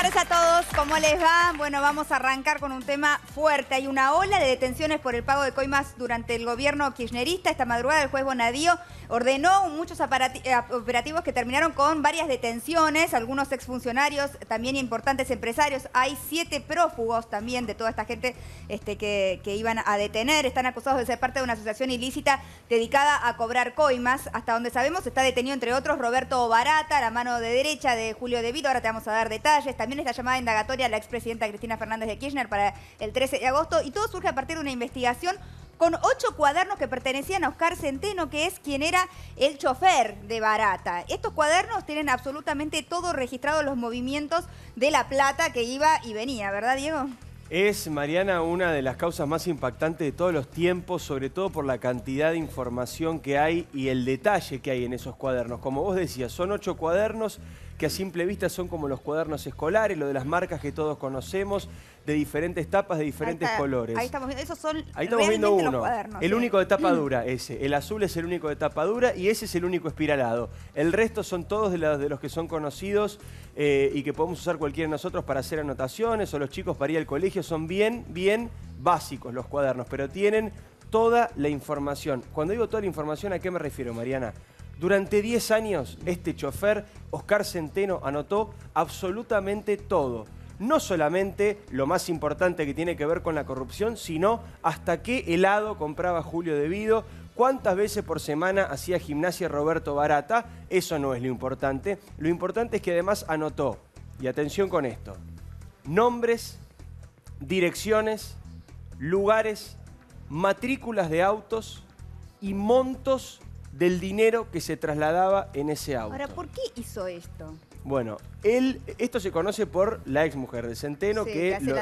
tardes a todos, ¿cómo les va? Bueno, vamos a arrancar con un tema fuerte. Hay una ola de detenciones por el pago de coimas durante el gobierno kirchnerista. Esta madrugada el juez Bonadío ordenó muchos operativos que terminaron con varias detenciones, algunos exfuncionarios, también importantes empresarios. Hay 7 prófugos también de toda esta gente que iban a detener. Están acusados de ser parte de una asociación ilícita dedicada a cobrar coimas. Hasta donde sabemos está detenido, entre otros, Roberto Barata, la mano de derecha de Julio De Vito. Ahora te vamos a dar detalles. También está llamada indagatoria a la expresidenta Cristina Fernández de Kirchner para el 13 de agosto. Y todo surge a partir de una investigación con 8 cuadernos que pertenecían a Oscar Centeno, que es quien era el chofer de Barata. Estos cuadernos tienen absolutamente todo registrado, los movimientos de la plata que iba y venía, ¿verdad, Diego? Es, Mariana, una de las causas más impactantes de todos los tiempos, sobre todo por la cantidad de información que hay y el detalle que hay en esos cuadernos. Como vos decías, son 8 cuadernos que a simple vista son como los cuadernos escolares, lo de las marcas que todos conocemos, de diferentes tapas, de diferentes colores. Ahí estamos viendo, esos son ahí estamos viendo uno, los cuadernos, el único de tapa dura ese. El azul es el único de tapa dura y ese es el único espiralado. El resto son todos de los que son conocidos y que podemos usar cualquiera de nosotros para hacer anotaciones o los chicos para ir al colegio. Son bien básicos los cuadernos, pero tienen toda la información. Cuando digo toda la información, ¿a qué me refiero, Mariana? Durante 10 años, este chofer, Oscar Centeno, anotó absolutamente todo. No solamente lo más importante que tiene que ver con la corrupción, sino hasta qué helado compraba Julio De Vito, cuántas veces por semana hacía gimnasia Roberto Barata. Eso no es lo importante. Lo importante es que además anotó, y atención con esto, nombres, direcciones, lugares, matrículas de autos y montos del dinero que se trasladaba en ese auto. Ahora, ¿por qué hizo esto? Bueno, esto se conoce por la exmujer de Centeno, sí, que lo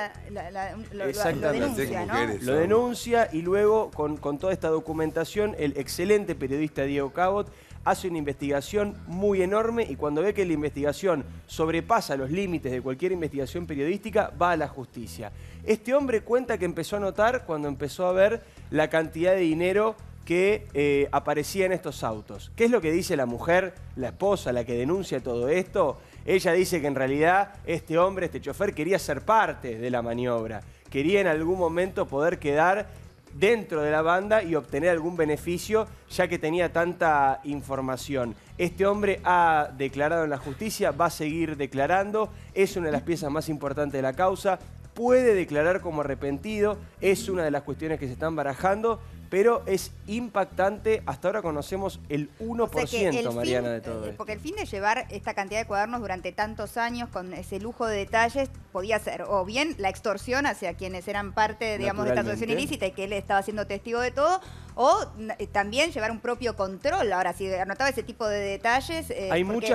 denuncia, ¿no? Lo denuncia y luego, con toda esta documentación, el excelente periodista Diego Cabot hace una investigación muy enorme y cuando ve que la investigación sobrepasa los límites de cualquier investigación periodística, va a la justicia. Este hombre cuenta que empezó a notar cuando empezó a ver la cantidad de dinero que aparecía en estos autos. ¿Qué es lo que dice la mujer, la esposa, la que denuncia todo esto? Ella dice que en realidad este hombre, este chofer, quería ser parte de la maniobra. Quería en algún momento poder quedar dentro de la banda y obtener algún beneficio, ya que tenía tanta información. Este hombre ha declarado en la justicia, va a seguir declarando, es una de las piezas más importantes de la causa, puede declarar como arrepentido, es una de las cuestiones que se están barajando, pero es impactante. Hasta ahora conocemos el 1%, o sea, Mariana, de todo esto. Porque el fin de llevar esta cantidad de cuadernos durante tantos años con ese lujo de detalles podía ser o bien la extorsión hacia quienes eran parte, digamos, de esta asociación ilícita y que él estaba siendo testigo de todo, o también llevar un propio control. Ahora, si anotaba ese tipo de detalles,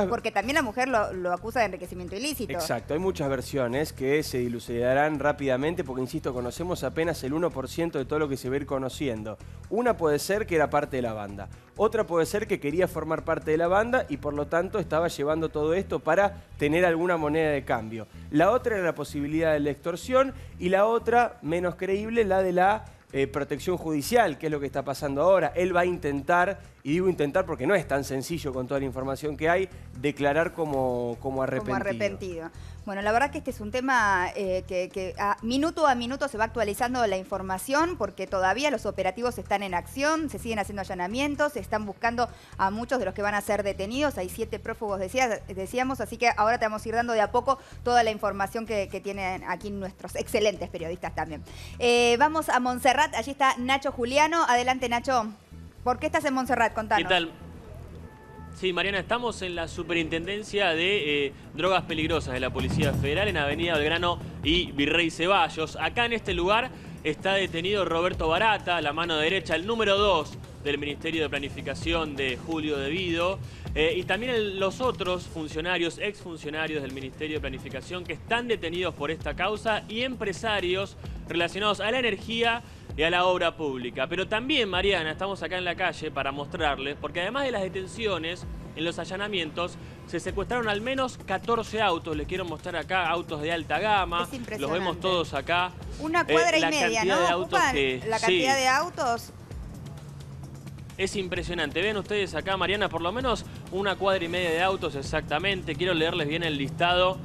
porque también la mujer lo acusa de enriquecimiento ilícito. Exacto, hay muchas versiones que se dilucidarán rápidamente porque, insisto, conocemos apenas el 1% de todo lo que se va a ir conociendo. Una puede ser que era parte de la banda, otra puede ser que quería formar parte de la banda y por lo tanto estaba llevando todo esto para tener alguna moneda de cambio. La otra era la posibilidad de la extorsión y la otra, menos creíble, la de la protección judicial, que es lo que está pasando ahora. Él va a intentar, y digo intentar porque no es tan sencillo con toda la información que hay, declarar como arrepentido. Bueno, la verdad que este es un tema que minuto a minuto se va actualizando la información porque todavía los operativos están en acción, se siguen haciendo allanamientos, se están buscando a muchos de los que van a ser detenidos. Hay 7 prófugos, decíamos, así que ahora te vamos a ir dando de a poco toda la información que tienen aquí nuestros excelentes periodistas también. Vamos a Montserrat, allí está Nacho Juliano. Adelante, Nacho. ¿Por qué estás en Montserrat? Contanos. ¿Qué tal? Sí, Mariana, estamos en la Superintendencia de Drogas Peligrosas de la Policía Federal en Avenida Belgrano y Virrey Ceballos. Acá en este lugar está detenido Roberto Barata, la mano derecha, el número 2 del Ministerio de Planificación de Julio De Vito. Y también los otros funcionarios, exfuncionarios del Ministerio de Planificación que están detenidos por esta causa y empresarios relacionados a la energía y a la obra pública. Pero también, Mariana, estamos acá en la calle para mostrarles, porque además de las detenciones, en los allanamientos se secuestraron al menos 14 autos. Les quiero mostrar acá autos de alta gama. Es impresionante. Los vemos todos acá. Una cuadra y media, ¿no? De autos la cantidad de autos. Es impresionante. Ven ustedes acá, Mariana, por lo menos una cuadra y media de autos exactamente. Quiero leerles bien el listado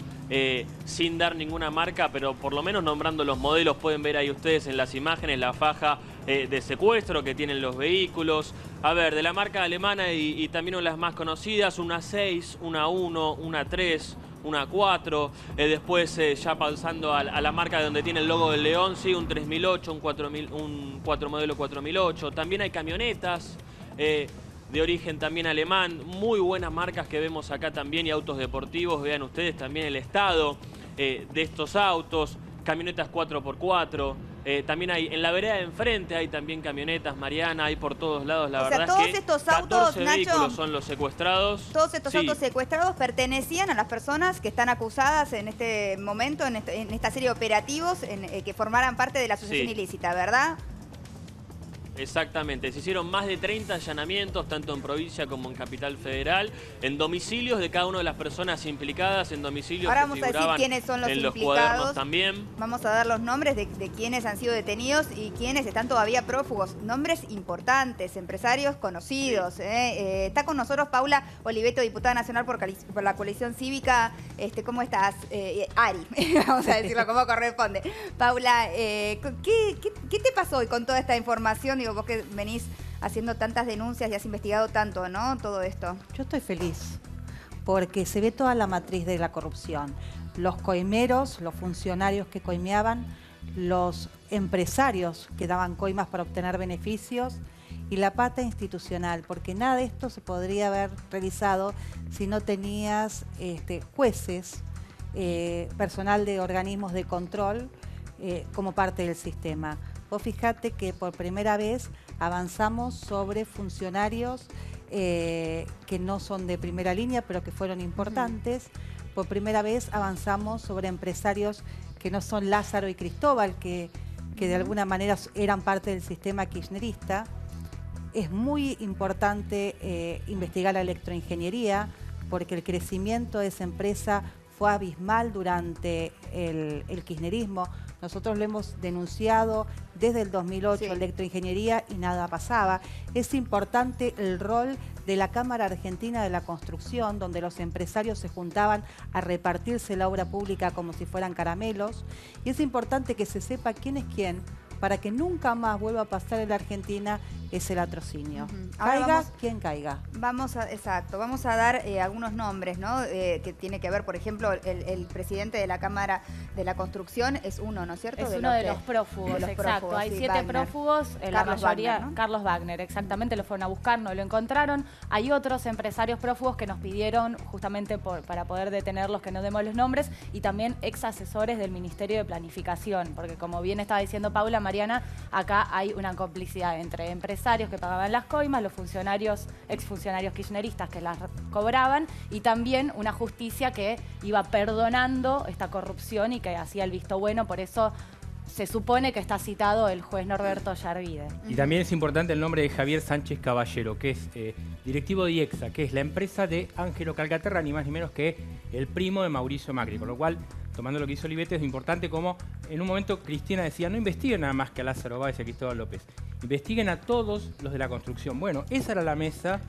sin dar ninguna marca, pero por lo menos nombrando los modelos. Pueden ver ahí ustedes en las imágenes la faja de secuestro que tienen los vehículos. A ver, de la marca alemana y también una de las más conocidas, una 6, una 1, una 3, una 4, después ya pasando a la marca donde tiene el logo del león, sí, un 3008, un 4 modelo 4008. También hay camionetas de origen también alemán, muy buenas marcas que vemos acá también, y autos deportivos. Vean ustedes también el estado de estos autos, camionetas 4x4. También hay, en la vereda de enfrente hay también camionetas, Mariana, hay por todos lados. La verdad todos es que estos 14 autos, vehículos Nacho, son los secuestrados. Todos estos autos secuestrados pertenecían a las personas que están acusadas en este momento, en esta serie de operativos, que formaran parte de la asociación ilícita, ¿verdad? Exactamente, se hicieron más de 30 allanamientos, tanto en provincia como en Capital Federal, en domicilios de cada una de las personas implicadas, en domicilios Ahora que vamos a decir figuraban quiénes son los en los implicados. cuadernos también. Vamos a dar los nombres de quienes han sido detenidos y quienes están todavía prófugos. Nombres importantes, empresarios conocidos. Está con nosotros Paula Oliveto, diputada nacional por la coalición cívica. ¿Cómo estás? Ari, vamos a decirlo como corresponde. Paula, ¿qué te pasó hoy con toda esta información? Digo, vos que venís haciendo tantas denuncias y has investigado tanto, ¿no? Todo esto. Yo estoy feliz porque se ve toda la matriz de la corrupción. Los coimeros, los funcionarios que coimeaban, los empresarios que daban coimas para obtener beneficios y la pata institucional, porque nada de esto se podría haber realizado si no tenías jueces, personal de organismos de control como parte del sistema. Vos fijate que por primera vez avanzamos sobre funcionarios que no son de primera línea, pero que fueron importantes. Por primera vez avanzamos sobre empresarios que no son Lázaro y Cristóbal, que de alguna manera eran parte del sistema kirchnerista. Es muy importante investigar la electroingeniería, porque el crecimiento de esa empresa fue abismal durante el kirchnerismo. Nosotros lo hemos denunciado desde el 2008, electroingeniería, y nada pasaba. Es importante el rol de la Cámara Argentina de la Construcción, donde los empresarios se juntaban a repartirse la obra pública como si fueran caramelos. Y es importante que se sepa quién es quién, para que nunca más vuelva a pasar en la Argentina ese latrocinio. Caiga quien caiga. Vamos a dar algunos nombres, ¿no? Que tiene que ver, por ejemplo, el presidente de la Cámara de la Construcción es uno, ¿no es cierto? Es uno de los prófugos, exacto. Hay 7 prófugos, la mayoría, Wagner, ¿no? Carlos Wagner, exactamente, lo fueron a buscar, no lo encontraron. Hay otros empresarios prófugos que nos pidieron justamente para poder detenerlos que no demos los nombres, y también ex asesores del Ministerio de Planificación, porque como bien estaba diciendo Paula, Mariana, acá hay una complicidad entre empresarios que pagaban las coimas, los funcionarios, exfuncionarios kirchneristas que las cobraban, y también una justicia que iba perdonando esta corrupción y que hacía el visto bueno. Por eso se supone que está citado el juez Norberto Yarvide. Y también es importante el nombre de Javier Sánchez Caballero, que es directivo de IEXA, que es la empresa de Ángelo Calcaterra, ni más ni menos que el primo de Mauricio Macri. Con lo cual, tomando lo que hizo Oliveto, es importante como en un momento Cristina decía, no investiguen nada más que a Lázaro Báez y a Cristóbal López, investiguen a todos los de la construcción. Bueno, esa era la mesa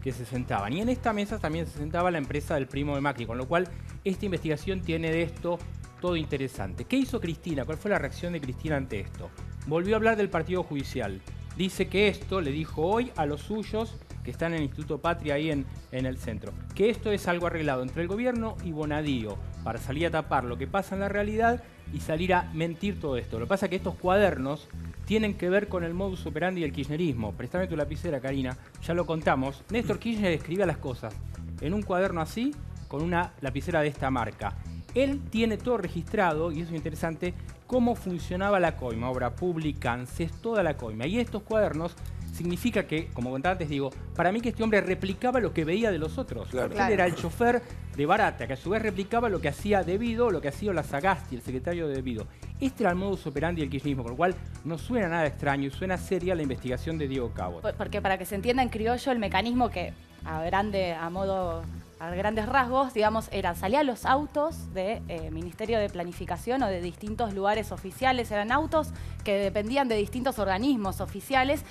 que se sentaban, y en esta mesa también se sentaba la empresa del primo de Macri, con lo cual esta investigación tiene de esto todo interesante. ¿Qué hizo Cristina? ¿Cuál fue la reacción de Cristina ante esto? Volvió a hablar del partido judicial. Dice que esto le dijo hoy a los suyos que están en el Instituto Patria ahí en el centro, que esto es algo arreglado entre el gobierno y Bonadío para salir a tapar lo que pasa en la realidad y salir a mentir todo esto. Lo que pasa es que estos cuadernos tienen que ver con el modus operandi del kirchnerismo. Préstame tu lapicera, Karina, ya lo contamos. Néstor Kirchner escribía las cosas en un cuaderno así, con una lapicera de esta marca. Él tiene todo registrado, y eso es interesante, cómo funcionaba la coima, obra pública, ANSES, toda la coima. Y estos cuadernos significa que, como contaba antes, digo, para mí que este hombre replicaba lo que veía de los otros. Claro. Porque él era el chofer de Barata, que a su vez replicaba lo que hacía Devido, lo que hacía Olazagasti, el secretario de Devido. Este era el modus operandi del kirchnerismo, con lo cual no suena nada extraño y suena seria la investigación de Diego Cabot. Porque para que se entienda en criollo, el mecanismo que a grandes rasgos, digamos, salían los autos de Ministerio de Planificación o de distintos lugares oficiales, eran autos que dependían de distintos organismos oficiales,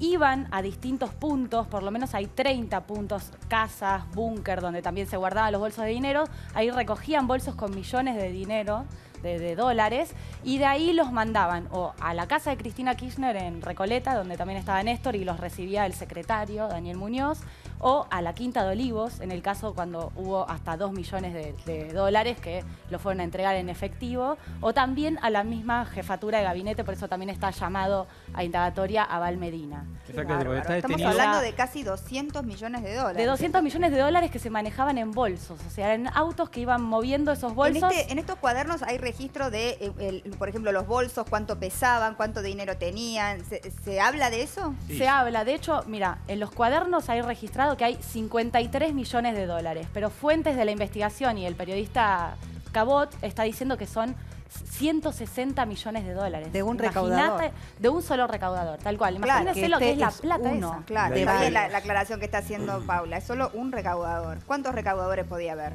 iban a distintos puntos, por lo menos hay 30 puntos, casas, búnker, donde también se guardaban los bolsos de dinero. Ahí recogían bolsos con millones de dinero, de dólares, y de ahí los mandaban o a la casa de Cristina Kirchner en Recoleta, donde también estaba Néstor y los recibía el secretario Daniel Muñoz, o a la Quinta de Olivos, en el caso cuando hubo hasta 2 millones de dólares que lo fueron a entregar en efectivo, o también a la misma jefatura de gabinete, por eso también está llamado a indagatoria a Val Medina. Exactamente, porque está Estamos detenido. hablando de casi 200 millones de dólares. De 200 millones de dólares que se manejaban en bolsos, o sea, en autos que iban moviendo esos bolsos. En estos cuadernos hay registro de, por ejemplo, los bolsos, cuánto pesaban, cuánto dinero tenían. ¿Se habla de eso? Sí. Se habla, de hecho, mira, en los cuadernos hay registrado que hay 53 millones de dólares, pero fuentes de la investigación y el periodista Cabot está diciendo que son 160 millones de dólares. De un Imagínate, recaudador. De un solo recaudador, tal cual. Claro, Imagínense que lo que este es la es plata uno. esa. Claro, De está bien varios. la aclaración que está haciendo Paula. Es solo un recaudador. ¿Cuántos recaudadores podía haber?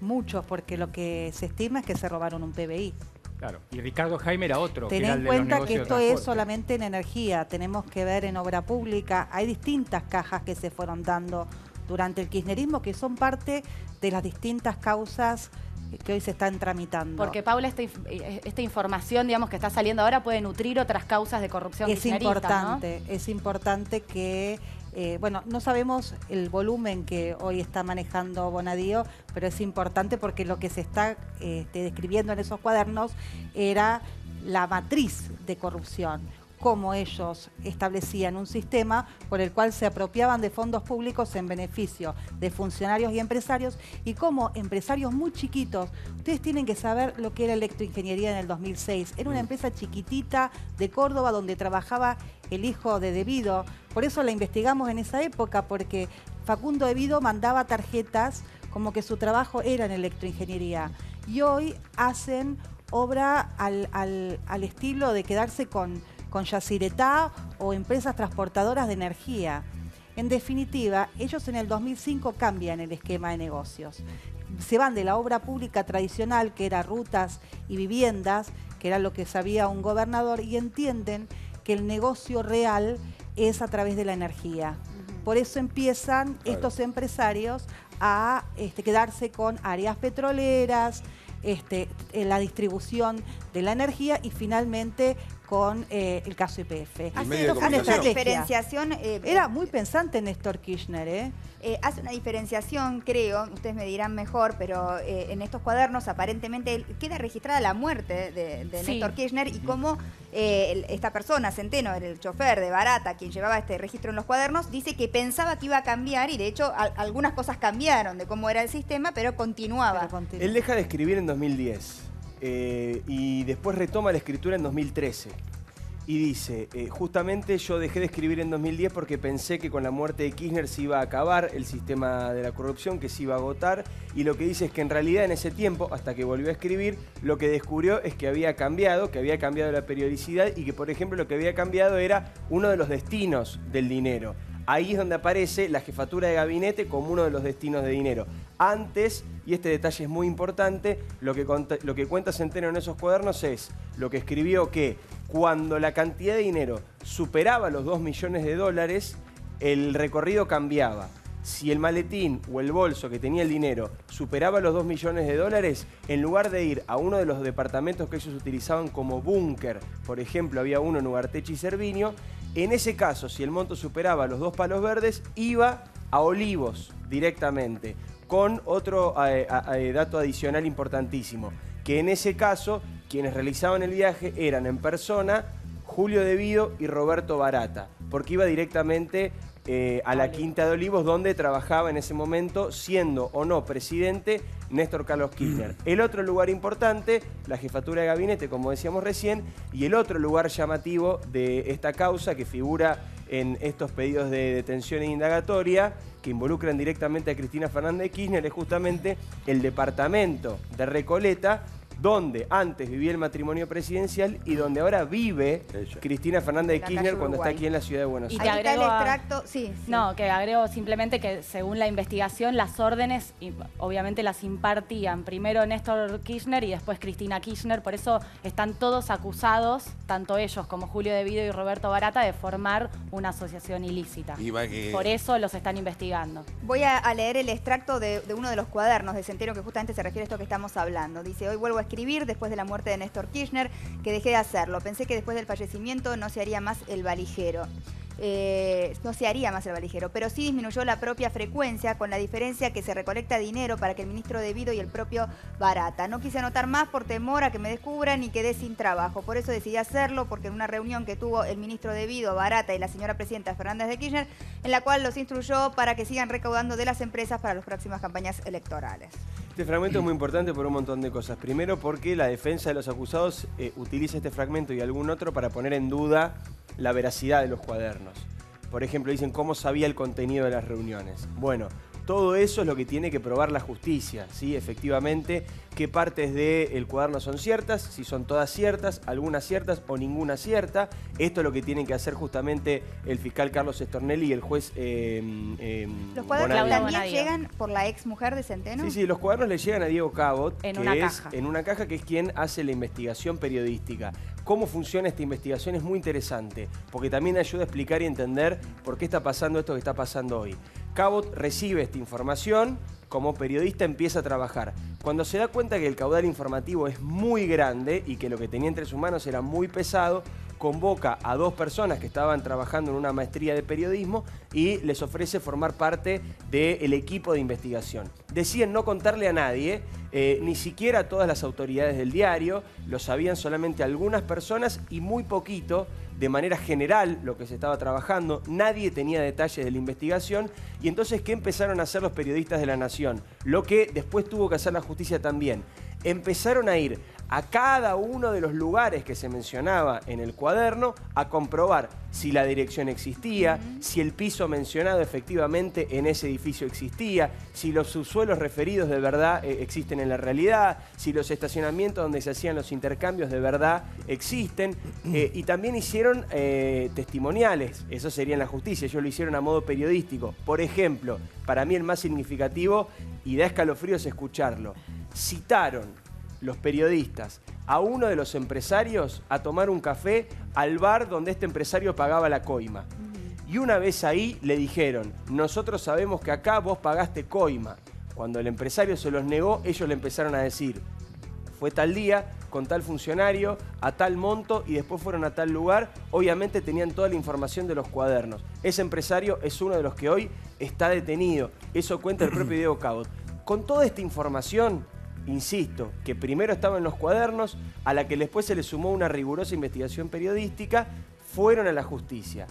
Muchos, porque lo que se estima es que se robaron un PBI. Claro, y Ricardo Jaime era otro. que Ten era en el de los cuenta que negocios de esto es transporte. solamente en energía, tenemos que ver en obra pública, hay distintas cajas que se fueron dando durante el kirchnerismo que son parte de las distintas causas que hoy se están tramitando. Porque, Paula, esta información, digamos, que está saliendo ahora puede nutrir otras causas de corrupción es kirchnerista, importante, es importante que, bueno, no sabemos el volumen que hoy está manejando Bonadío, pero es importante porque lo que se está describiendo en esos cuadernos era la matriz de corrupción, cómo ellos establecían un sistema por el cual se apropiaban de fondos públicos en beneficio de funcionarios y empresarios, y cómo empresarios muy chiquitos, ustedes tienen que saber lo que era electroingeniería en el 2006, era una empresa chiquitita de Córdoba donde trabajaba el hijo de De Vido, por eso la investigamos en esa época, porque Facundo De Vido mandaba tarjetas como que su trabajo era en electroingeniería, y hoy hacen obra al estilo de quedarse con Yacyretá o empresas transportadoras de energía. En definitiva, ellos en el 2005 cambian el esquema de negocios. Se van de la obra pública tradicional, que era rutas y viviendas, que era lo que sabía un gobernador, y entienden que el negocio real es a través de la energía. Por eso empiezan estos empresarios a quedarse con áreas petroleras, la distribución de la energía y finalmente con el caso YPF. Hace Una una estrategia. diferenciación. Era muy pensante Néstor Kirchner, Hace una diferenciación, creo, ustedes me dirán mejor, pero en estos cuadernos aparentemente queda registrada la muerte de Sí. Néstor Kirchner y cómo esta persona, Centeno, el chofer de Barata, quien llevaba este registro en los cuadernos, dice que pensaba que iba a cambiar y de hecho algunas cosas cambiaron de cómo era el sistema, pero continuaba. Él deja de escribir en 2010 y después retoma la escritura en 2013. Y dice, justamente yo dejé de escribir en 2010 porque pensé que con la muerte de Kirchner se iba a acabar el sistema de la corrupción, que se iba a agotar. Y lo que dice es que en realidad en ese tiempo, hasta que volvió a escribir, lo que descubrió es que había cambiado la periodicidad y que, por ejemplo, lo que había cambiado era uno de los destinos del dinero. Ahí es donde aparece la jefatura de gabinete como uno de los destinos de dinero. Antes, y este detalle es muy importante, lo que cuenta Centeno en esos cuadernos es lo que escribió, que cuando la cantidad de dinero superaba los 2 millones de dólares, el recorrido cambiaba. Si el maletín o el bolso que tenía el dinero superaba los 2 millones de dólares, en lugar de ir a uno de los departamentos que ellos utilizaban como búnker, por ejemplo, había uno en Ugarteche y Cervinio, en ese caso, si el monto superaba los 2 palos verdes, iba a Olivos directamente, con otro dato adicional importantísimo, que en ese caso, quienes realizaban el viaje eran en persona Julio De Vido y Roberto Barata, porque iba directamente a la Quinta de Olivos, donde trabajaba en ese momento, siendo o no presidente, Néstor Carlos Kirchner. El otro lugar importante, la jefatura de gabinete, como decíamos recién, y el otro lugar llamativo de esta causa que figura en estos pedidos de detención e indagatoria, que involucran directamente a Cristina Fernández de Kirchner, es justamente el departamento de Recoleta, donde antes vivía el matrimonio presidencial y donde ahora vive Cristina Fernández de En la Kirchner calle cuando está Uruguay. aquí en la ciudad de Buenos Y Aires. Ahí está el agrego a- extracto, sí. No, que agrego simplemente que según la investigación, las órdenes obviamente las impartían primero Néstor Kirchner y después Cristina Kirchner. Por eso están todos acusados, tanto ellos como Julio De Vido y Roberto Barata, de formar una asociación ilícita. Por eso los están investigando. Voy a leer el extracto de uno de los cuadernos de Centeno que justamente se refiere a esto que estamos hablando. Dice: hoy vuelvo a escribir después de la muerte de Néstor Kirchner, que dejé de hacerlo. Pensé que después del fallecimiento no se haría más el valijero. Pero sí disminuyó la propia frecuencia, con la diferencia que se recolecta dinero para que el ministro De Vido y el propio Barata. No quise anotar más por temor a que me descubran y quedé sin trabajo. Por eso decidí hacerlo, porque en una reunión que tuvo el ministro De Vido, Barata y la señora presidenta Fernández de Kirchner, en la cual los instruyó para que sigan recaudando de las empresas para las próximas campañas electorales. Este fragmento es muy importante por un montón de cosas. Primero porque la defensa de los acusados utiliza este fragmento y algún otro para poner en duda la veracidad de los cuadernos. Por ejemplo, dicen cómo sabía el contenido de las reuniones. Bueno, todo eso es lo que tiene que probar la justicia, ¿sí? Efectivamente, qué partes del cuaderno son ciertas, si son todas ciertas, algunas ciertas o ninguna cierta. Esto es lo que tienen que hacer justamente el fiscal Carlos Stornelli y el juez ¿Los cuadernos Bonadío. también Bonadío. llegan por la ex mujer de Centeno? Sí, los cuadernos le llegan a Diego Cabot, En una caja. en una caja, que es quien hace la investigación periodística. Cómo funciona esta investigación es muy interesante, porque también ayuda a explicar y entender por qué está pasando esto que está pasando hoy. Cabot recibe esta información, como periodista empieza a trabajar. Cuando se da cuenta que el caudal informativo es muy grande y que lo que tenía entre sus manos era muy pesado, convoca a 2 personas que estaban trabajando en una maestría de periodismo y les ofrece formar parte del equipo de investigación. Deciden no contarle a nadie, ni siquiera a todas las autoridades del diario, lo sabían solamente algunas personas y muy poquito, de manera general, lo que se estaba trabajando. Nadie tenía detalles de la investigación. Y entonces, ¿qué empezaron a hacer los periodistas de La Nación? Lo que después tuvo que hacer la justicia también. Empezaron a ir a cada uno de los lugares que se mencionaba en el cuaderno a comprobar si la dirección existía, si el piso mencionado efectivamente en ese edificio existía, si los subsuelos referidos de verdad existen en la realidad, si los estacionamientos donde se hacían los intercambios de verdad existen, y también hicieron testimoniales. Eso sería en la justicia, ellos lo hicieron a modo periodístico. Por ejemplo, para mí el más significativo, y da escalofríos escucharlo, citaron los periodistas a uno de los empresarios a tomar un café al bar donde este empresario pagaba la coima. Y una vez ahí le dijeron: nosotros sabemos que acá vos pagaste coima. Cuando el empresario se los negó, ellos le empezaron a decir: fue tal día, con tal funcionario, a tal monto, y después fueron a tal lugar. Obviamente tenían toda la información de los cuadernos. Ese empresario es uno de los que hoy está detenido. Eso cuenta el propio Diego Cabot. Con toda esta información, insisto, que primero estaba en los cuadernos, a la que después se le sumó una rigurosa investigación periodística, fueron a la justicia.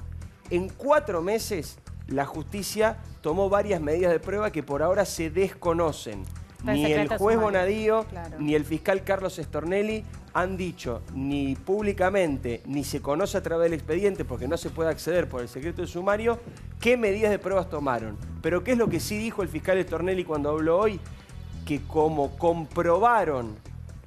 En 4 meses, la justicia tomó varias medidas de prueba que por ahora se desconocen. Ni el juez Bonadío, ni el fiscal Carlos Stornelli han dicho, ni públicamente, ni se conoce a través del expediente, porque no se puede acceder por el secreto del sumario, qué medidas de pruebas tomaron. Pero ¿qué es lo que sí dijo el fiscal Stornelli cuando habló hoy? Que como comprobaron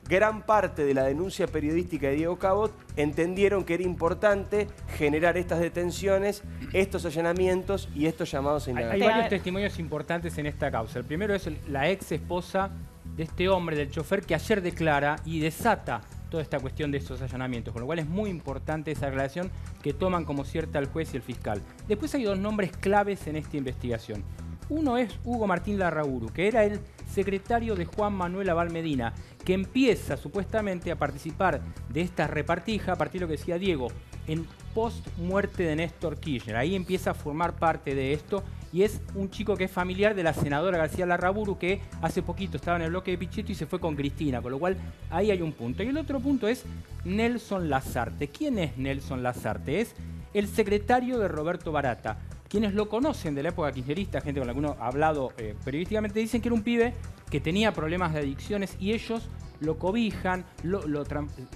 gran parte de la denuncia periodística de Diego Cabot, entendieron que era importante generar estas detenciones, estos allanamientos y estos llamados a indagación. Hay varios testimonios importantes en esta causa. El primero es la ex esposa de este hombre, del chofer, que ayer declara y desata toda esta cuestión de estos allanamientos, con lo cual es muy importante esa relación que toman como cierta el juez y el fiscal. Después hay 2 nombres claves en esta investigación. Uno es Hugo Martín Larraburu, que era el secretario de Juan Manuel Abal Medina, que empieza supuestamente a participar de esta repartija a partir de lo que decía Diego, en post-muerte de Néstor Kirchner. Ahí empieza a formar parte de esto y es un chico que es familiar de la senadora García Larraburu, que hace poquito estaba en el bloque de Pichetto y se fue con Cristina, con lo cual ahí hay un punto. Y el otro punto es Nelson Lasarte. ¿Quién es Nelson Lasarte? Es el secretario de Roberto Barata. Quienes lo conocen de la época kirchnerista, gente con la que uno ha hablado periodísticamente, dicen que era un pibe que tenía problemas de adicciones y ellos lo cobijan,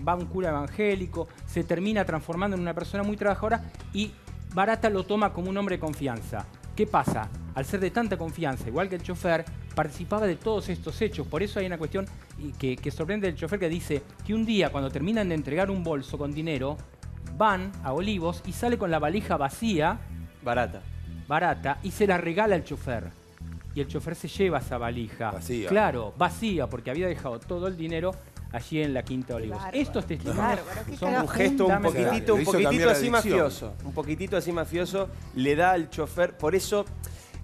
va a un cura evangélico, se termina transformando en una persona muy trabajadora y Barata lo toma como un hombre de confianza. ¿Qué pasa? Al ser de tanta confianza, igual que el chofer, participaba de todos estos hechos. Por eso hay una cuestión que sorprende del chofer, que dice que un día, cuando terminan de entregar un bolso con dinero, van a Olivos y sale con la valija vacía, barata, y se la regala al chofer. Y el chofer se lleva esa valija. Vacía. Claro, vacía, porque había dejado todo el dinero allí en la Quinta Olivos. Bárbaro. Estos testimonios son Un gesto un fundamentales. poquitito así mafioso. Un poquitito así mafioso le da al chofer. Por eso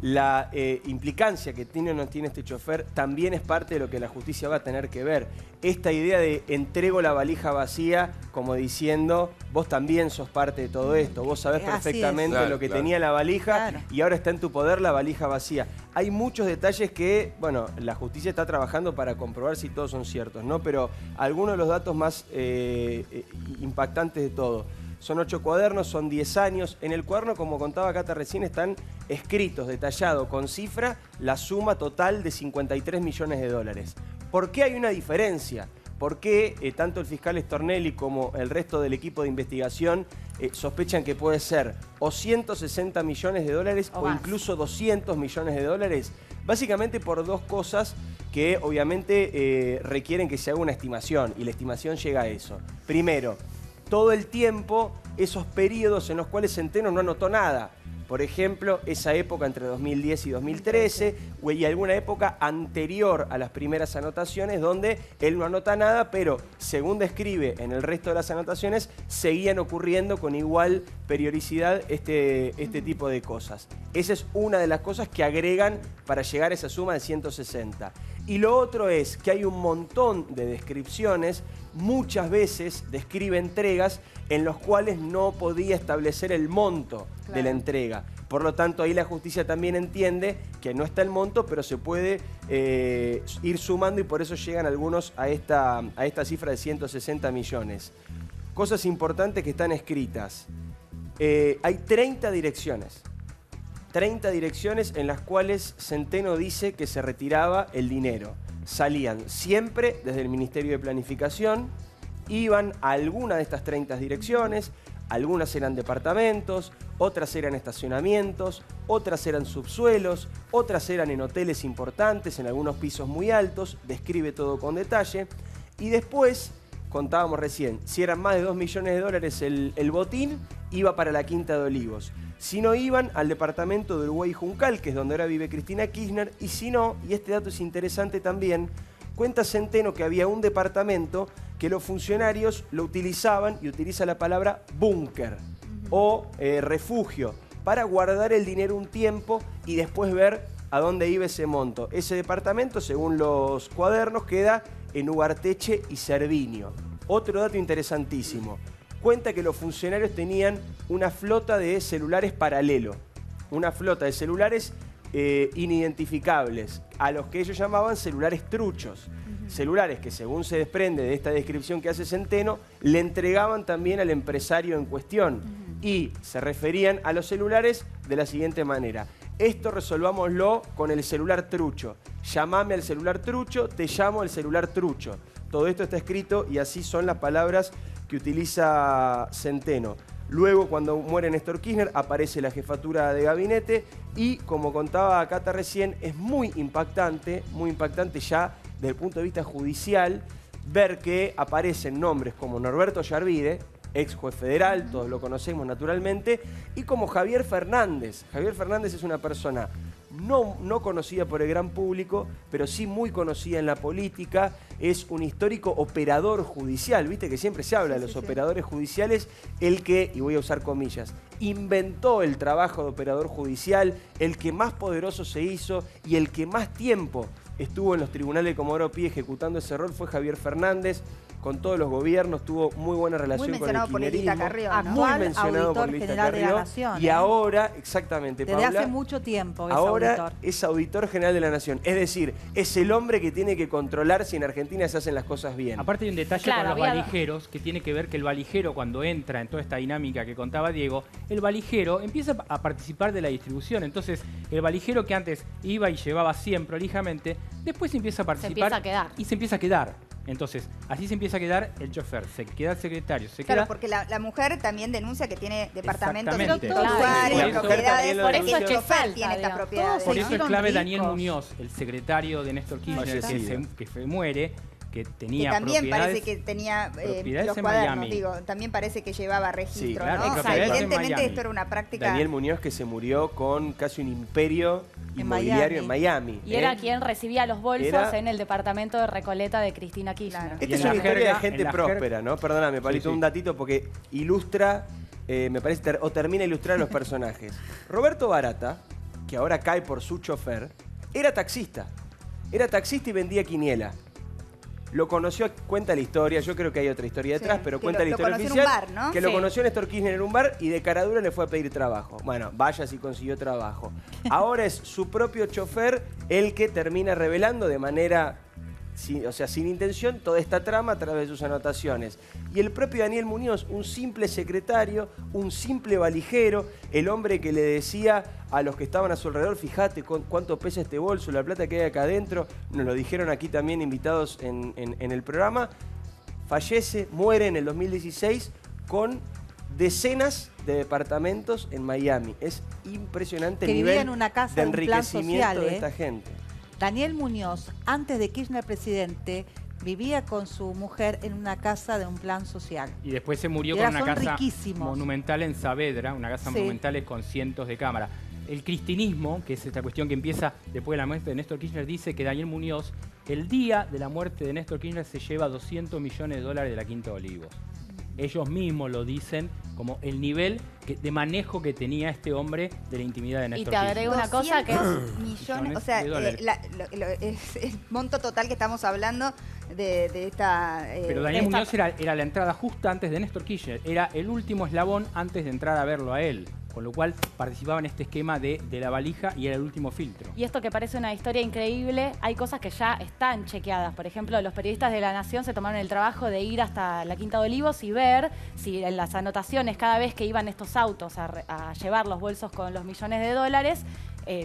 la implicancia que tiene o no tiene este chofer también es parte de lo que la justicia va a tener que ver. Esta idea de entrego la valija vacía, como diciendo, vos también sos parte de todo esto, vos sabés perfectamente Claro, lo que claro. tenía la valija Claro. y ahora está en tu poder la valija vacía. Hay muchos detalles que, bueno, la justicia está trabajando para comprobar si todos son ciertos, ¿no? Pero algunos de los datos más impactantes de todo. Son 8 cuadernos, son 10 años. En el cuaderno, como contaba Cata recién, están escritos, detallado, con cifra, la suma total de 53 millones de dólares. ¿Por qué hay una diferencia? ¿Por qué tanto el fiscal Stornelli como el resto del equipo de investigación sospechan que puede ser o 160 millones de dólares o más. incluso 200 millones de dólares? Básicamente por dos cosas que obviamente requieren que se haga una estimación, y la estimación llega a eso. Primero, todo el tiempo, esos periodos en los cuales Centeno no anotó nada. Por ejemplo, esa época entre 2010 y 2013, y alguna época anterior a las primeras anotaciones donde él no anota nada, pero según describe en el resto de las anotaciones, seguían ocurriendo con igual periodicidad este tipo de cosas. Esa es una de las cosas que agregan para llegar a esa suma de 160. Y lo otro es que hay un montón de descripciones, muchas veces describe entregas en los cuales no podía establecer el monto de la entrega. Por lo tanto, ahí la justicia también entiende que no está el monto, pero se puede ir sumando y por eso llegan algunos a esta cifra de 160 millones. Cosas importantes que están escritas. Hay 30 direcciones. 30 direcciones en las cuales Centeno dice que se retiraba el dinero. Salían siempre desde el Ministerio de Planificación, iban a alguna de estas 30 direcciones, algunas eran departamentos, otras eran estacionamientos, otras eran subsuelos, otras eran en hoteles importantes, en algunos pisos muy altos, describe todo con detalle. Y después, contábamos recién, si eran más de 2 millones de dólares el botín, iba para la Quinta de Olivos. Si no, iban al departamento de Uruguay y Juncal, que es donde ahora vive Cristina Kirchner, y si no, y este dato es interesante también, cuenta Centeno que había un departamento que los funcionarios lo utilizaban, y utiliza la palabra búnker o refugio, para guardar el dinero un tiempo y después ver a dónde iba ese monto. Ese departamento, según los cuadernos, queda en Ugarteche y Cervinio. Otro dato interesantísimo. Cuenta que los funcionarios tenían una flota de celulares paralelo, una flota de celulares inidentificables, a los que ellos llamaban celulares truchos. Celulares que, según se desprende de esta descripción que hace Centeno, le entregaban también al empresario en cuestión. Y se referían a los celulares de la siguiente manera: esto resolvámoslo con el celular trucho. Llamame al celular trucho, te llamo al celular trucho. Todo esto está escrito y así son las palabras que utiliza Centeno. Luego, cuando muere Néstor Kirchner, aparece la jefatura de gabinete y, como contaba Cata recién, es muy impactante ya desde el punto de vista judicial, ver que aparecen nombres como Norberto Yarvide, ex juez federal, todos lo conocemos naturalmente, y como Javier Fernández. Javier Fernández es una persona no conocida por el gran público, pero sí muy conocida en la política. Es un histórico operador judicial, viste que siempre se habla de los operadores judiciales, el que, y voy a usar comillas, inventó el trabajo de operador judicial, el que más poderoso se hizo y el que más tiempo estuvo en los tribunales de Comodoro Pi ejecutando ese rol fue Javier Fernández. Con todos los gobiernos tuvo muy buena relación con el kirchnerismo. Muy mencionado por Lista general de la Carrió. Nación. Y ahora, exactamente, Desde Paula, hace mucho tiempo es ahora auditor. es auditor general de la Nación. Es decir, es el hombre que tiene que controlar si en Argentina se hacen las cosas bien. Aparte hay un detalle Claro, con los había- valijeros que tiene que ver que el valijero, cuando entra en toda esta dinámica que contaba Diego, el valijero empieza a participar de la distribución. Entonces, el valijero que antes iba y llevaba siempre prolijamente, después empieza a participar empieza a quedar. y se empieza a quedar. Entonces, así se empieza a quedar el chofer, se queda el secretario, se Claro, queda... porque la mujer también denuncia que tiene departamentos en Exactamente. distintos Claro. lugares, Y la mujer propiedades, también lo por eso el denunció. chofer Falta, tiene estas digamos. propiedades. Por eso es hicieron clave ricos. Daniel Muñoz, el secretario de Néstor Kirchner, que muere, que Que tenía también propiedades... parece que tenía propiedades los en cuadernos, Miami. digo, también parece que llevaba registro, Sí, claro, ¿no? O sea, propiedades en evidentemente Miami. esto era una práctica... Daniel Muñoz, que se murió con casi un imperio En inmobiliario en Miami. Y era quien recibía los bolsos Era- en el departamento de Recoleta de Cristina Kirchner. Claro. Esta Y es en una la historia jerga- de gente en la próspera, ¿no? Perdóname, Palito, Sí, sí. un datito porque ilustra, me parece, o termina de ilustrar a los personajes. Roberto Barata, que ahora cae por su chofer, era taxista. Era taxista y vendía quiniela. Lo conoció, cuenta la historia, yo creo que hay otra historia detrás, Sí, pero que cuenta lo- la lo historia conoció en un oficial. bar, ¿no? Que lo Sí. conoció Néstor Kirchner en un bar y de caradura le fue a pedir trabajo. Bueno, vaya si consiguió trabajo. Ahora es su propio chofer el que termina revelando de manera... sin intención, toda esta trama a través de sus anotaciones. Y el propio Daniel Muñoz, un simple secretario, un simple valijero, el hombre que le decía a los que estaban a su alrededor, fíjate cuánto pesa este bolso, la plata que hay acá adentro, nos lo dijeron aquí también invitados en el programa, fallece, muere en el 2016 con decenas de departamentos en Miami. Es impresionante Que el vivía nivel en una casa de de un plan enriquecimiento social, de ¿eh? esta gente. Daniel Muñoz, antes de Kirchner presidente, vivía con su mujer en una casa de un plan social. Y después se murió Y con ahora una son casa riquísimos. monumental en Saavedra, una casa Sí. monumental con cientos de cámaras. El cristinismo, que es esta cuestión que empieza después de la muerte de Néstor Kirchner, dice que Daniel Muñoz, el día de la muerte de Néstor Kirchner, se lleva 200 millones de dólares de la Quinta de Olivos. Ellos mismos lo dicen como el nivel de manejo que tenía este hombre de la intimidad de Y Néstor te Kirchner. agrego una cosa que 200 millones, o sea, de dólares. es el monto total que estamos hablando de esta... Pero Daniel Muñoz era la entrada justa antes de Néstor Kirchner, era el último eslabón antes de entrar a verlo a él, con lo cual participaba en este esquema de la valija y era el último filtro. Y esto que parece una historia increíble, hay cosas que ya están chequeadas. Por ejemplo, los periodistas de La Nación se tomaron el trabajo de ir hasta la Quinta de Olivos y ver si en las anotaciones, cada vez que iban estos autos a llevar los bolsos con los millones de dólares,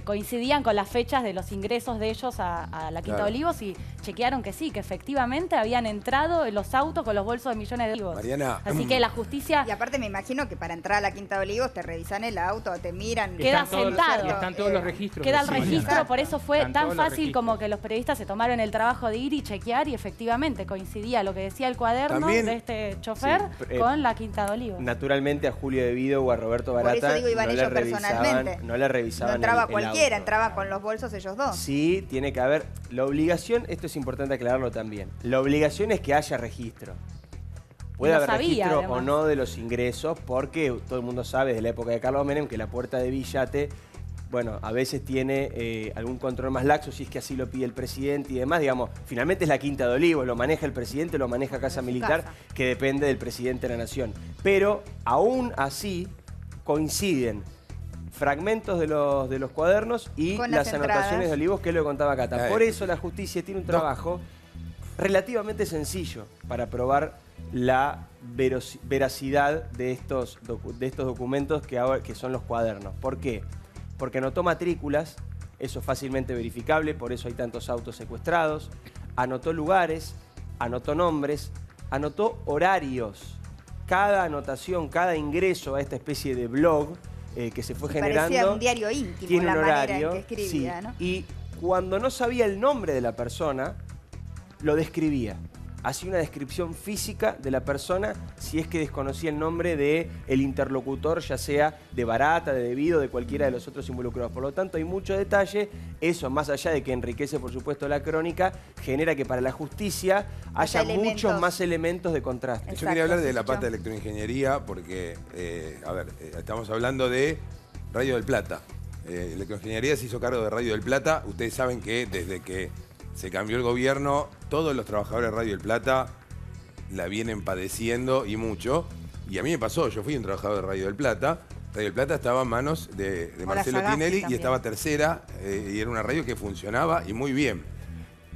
coincidían con las fechas de los ingresos de ellos a la Quinta de Olivos y chequearon que sí, que efectivamente habían entrado en los autos con los bolsos de millones de olivos. Mariana, Así que la justicia Y aparte me imagino que para entrar a la Quinta de Olivos te revisan el auto, te miran... Queda Están todos los- sentado. Están todos los registros. queda el de Mariana. registro, por eso fue Están tan todos los fácil registros. como que los periodistas se tomaron el trabajo de ir y chequear y efectivamente coincidía lo que decía el cuaderno También- de este chofer Sí, con la Quinta de Olivos. Naturalmente a Julio De Vido o a Roberto Por Barata eso digo, iban no le ellos revisaban, personalmente. no le revisaban No entraba el cualquiera, auto. entraba con los bolsos ellos dos. Sí, tiene que haber la obligación, esto es importante aclararlo también. La obligación es que haya registro. Puede lo haber sabía, registro además. o no de los ingresos, porque todo el mundo sabe desde la época de Carlos Menem que la puerta de Villate, bueno, a veces tiene algún control más laxo si es que así lo pide el presidente y demás. Digamos, finalmente es la Quinta de Olivos, lo maneja el presidente, lo maneja Casa su Militar, casa. que depende del presidente de la Nación. Pero aún así coinciden fragmentos de los cuadernos y Con las las anotaciones entradas. de Olivos, que es lo que contaba Cata. Ah, Por eso la justicia tiene un trabajo relativamente sencillo para probar la veracidad de estos documentos que son los cuadernos. ¿Por qué? Porque anotó matrículas, eso es fácilmente verificable, por eso hay tantos autos secuestrados, anotó lugares, anotó nombres, anotó horarios. Cada anotación, cada ingreso a esta especie de blog que se fue Parecía generando un diario íntimo tiene la un manera horario, en que escribía, sí, ¿no? y cuando no sabía el nombre de la persona, lo describía. Hacía una descripción física de la persona si es que desconocía el nombre del interlocutor, ya sea de Barata, de Devido, de cualquiera de los otros involucrados. Por lo tanto, hay mucho detalle. Eso, más allá de que enriquece, por supuesto, la crónica, genera que para la justicia haya elementos. muchos más elementos de contraste. Exacto, Yo quería hablar de sí, la sí, pata de yo. electroingeniería porque, estamos hablando de Radio del Plata. Electroingeniería se hizo cargo de Radio del Plata. Ustedes saben que desde que se cambió el gobierno, todos los trabajadores de Radio del Plata la vienen padeciendo y mucho. Y a mí me pasó, yo fui un trabajador de Radio del Plata. Radio del Plata estaba en manos de Marcelo Sagasti Tinelli y también. estaba Tercera, y era una radio que funcionaba y muy bien.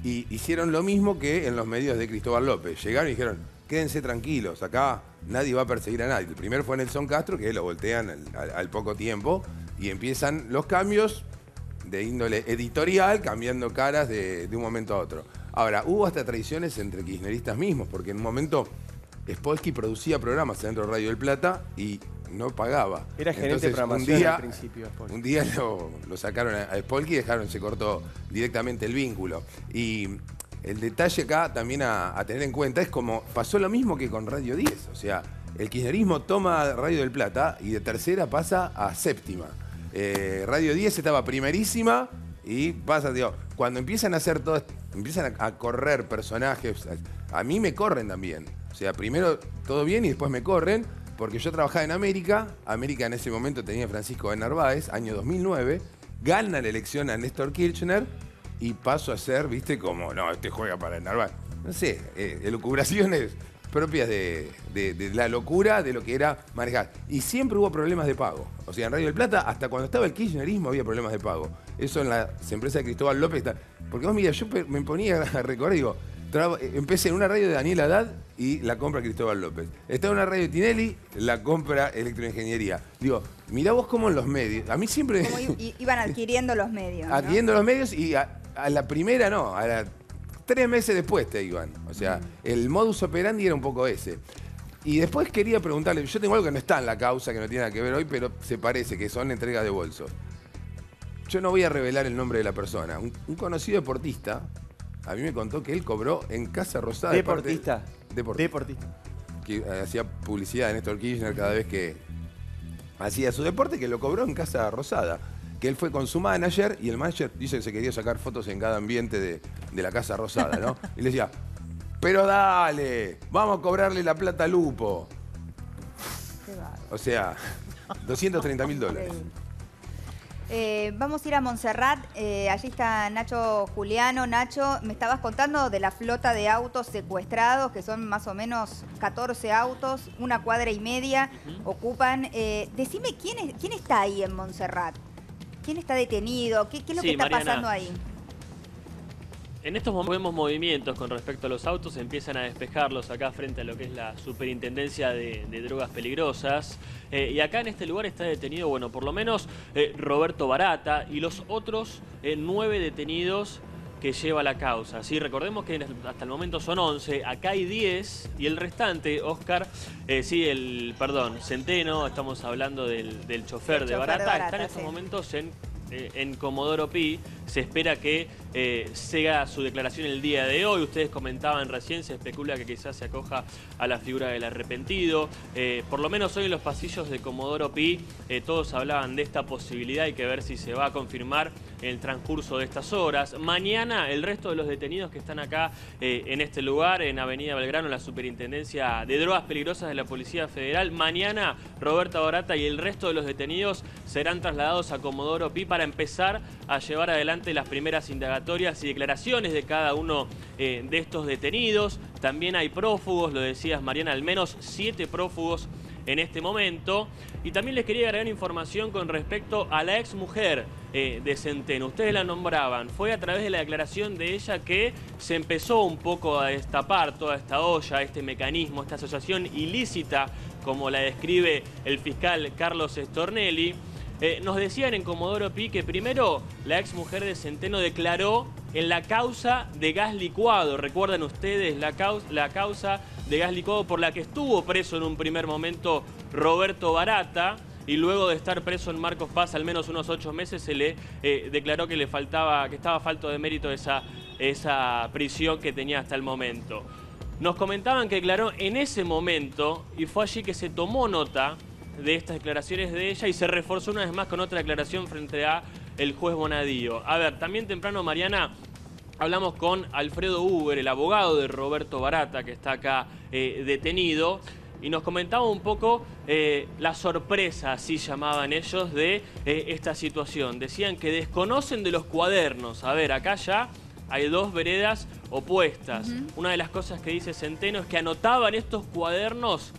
Y hicieron lo mismo que en los medios de Cristóbal López. Llegaron y dijeron, quédense tranquilos, acá nadie va a perseguir a nadie. El primero fue Nelson Castro, que lo voltean al poco tiempo, y empiezan los cambios de índole editorial, cambiando caras de un momento a otro. Ahora, hubo hasta traiciones entre kirchneristas mismos, porque en un momento Spolsky producía programas dentro de Radio del Plata y no pagaba. Era gerente de programación al principio. Un día lo sacaron a Spolsky y se cortó directamente el vínculo. Y el detalle acá también a tener en cuenta es como pasó lo mismo que con Radio 10. O sea, el kirchnerismo toma Radio del Plata y de tercera pasa a séptima. Radio 10 estaba primerísima y pasa, digo, cuando empiezan a hacer todo, empiezan a correr personajes, a mí me corren también. O sea, primero todo bien y después me corren, porque yo trabajaba en América. América en ese momento tenía a Francisco de Narváez, año 2009, gana la elección a Néstor Kirchner y paso a ser, viste, como, no, este juega para el Narváez. No sé, elucubraciones propias de la locura de lo que era manejar. Y siempre hubo problemas de pago. O sea, en Radio del Plata, hasta cuando estaba el kirchnerismo había problemas de pago. Eso en las empresas de Cristóbal López. Porque vos, mira, yo me ponía a recordar y digo, empecé en una radio de Daniel Haddad y la compra Cristóbal López. Estaba en una radio de Tinelli, la compra Electroingeniería. Digo, mirá vos cómo en los medios. A mí siempre... Como iban adquiriendo los medios, ¿no? Adquiriendo los medios y a la primera no, a la 3 meses después te iban. O sea, el modus operandi era un poco ese. Y después quería preguntarle, yo tengo algo que no está en la causa, que no tiene nada que ver hoy, pero se parece, que son entregas de bolsos. Yo no voy a revelar el nombre de la persona. Un conocido deportista, a mí me contó que él cobró en Casa Rosada. ¿Deportista? Deportista. Que hacía publicidad de Néstor Kirchner cada vez que hacía su deporte, que lo cobró en Casa Rosada. Que él fue con su manager y el manager dice que se quería sacar fotos en cada ambiente de la Casa Rosada, ¿no? Y le decía, pero dale, vamos a cobrarle la plata a Lupo. O sea, $230.000. Vamos a ir a Montserrat, allí está Nacho Juliano. Nacho, me estabas contando de la flota de autos secuestrados, que son más o menos 14 autos, 1,5 cuadras ocupan. Decime, ¿quién está ahí en Montserrat? ¿Quién está detenido? ¿Qué es lo que está Mariana, pasando ahí? En estos momentos vemos movimientos con respecto a los autos, empiezan a despejarlos acá frente a lo que es la Superintendencia de Drogas Peligrosas. Y acá en este lugar está detenido, bueno, por lo menos Roberto Barata y los otros 9 detenidos que lleva la causa. ¿Sí? Recordemos que hasta el momento son 11, acá hay 10 y el restante, Oscar, Centeno, estamos hablando del chofer de Barata, está en estos momentos en Comodoro Pi. Se espera que se haga su declaración el día de hoy. Ustedes comentaban recién, se especula que quizás se acoja a la figura del arrepentido. Por lo menos hoy en los pasillos de Comodoro Pi todos hablaban de esta posibilidad. Hay que ver si se va a confirmar en el transcurso de estas horas. Mañana el resto de los detenidos que están acá en este lugar, en Avenida Belgrano, en la Superintendencia de Drogas Peligrosas de la Policía Federal. Mañana Roberto Barata y el resto de los detenidos serán trasladados a Comodoro Pi para empezar a llevar adelante las primeras indagatorias y declaraciones de cada uno de estos detenidos. También hay prófugos, lo decías Mariana, al menos 7 prófugos en este momento. Y también les quería agregar información con respecto a la ex mujer de Centeno. Ustedes la nombraban. Fue a través de la declaración de ella que se empezó un poco a destapar toda esta olla, este mecanismo, esta asociación ilícita, como la describe el fiscal Carlos Stornelli. Nos decían en Comodoro Pi que primero la ex mujer de Centeno declaró en la causa de gas licuado. ¿Recuerdan ustedes la causa de gas licuado por la que estuvo preso en un primer momento Roberto Barata? Y luego de estar preso en Marcos Paz al menos unos 8 meses se le declaró que estaba falto de mérito esa prisión que tenía hasta el momento. Nos comentaban que declaró en ese momento y fue allí que se tomó nota de estas declaraciones de ella y se reforzó una vez más con otra declaración frente a el juez Bonadío. A ver, también temprano, Mariana, hablamos con Alfredo Uber, el abogado de Roberto Barata, que está acá detenido, y nos comentaba un poco la sorpresa, así llamaban ellos, de esta situación. Decían que desconocen de los cuadernos. A ver, acá ya hay 2 veredas opuestas. Una de las cosas que dice Centeno es que anotaban estos cuadernos.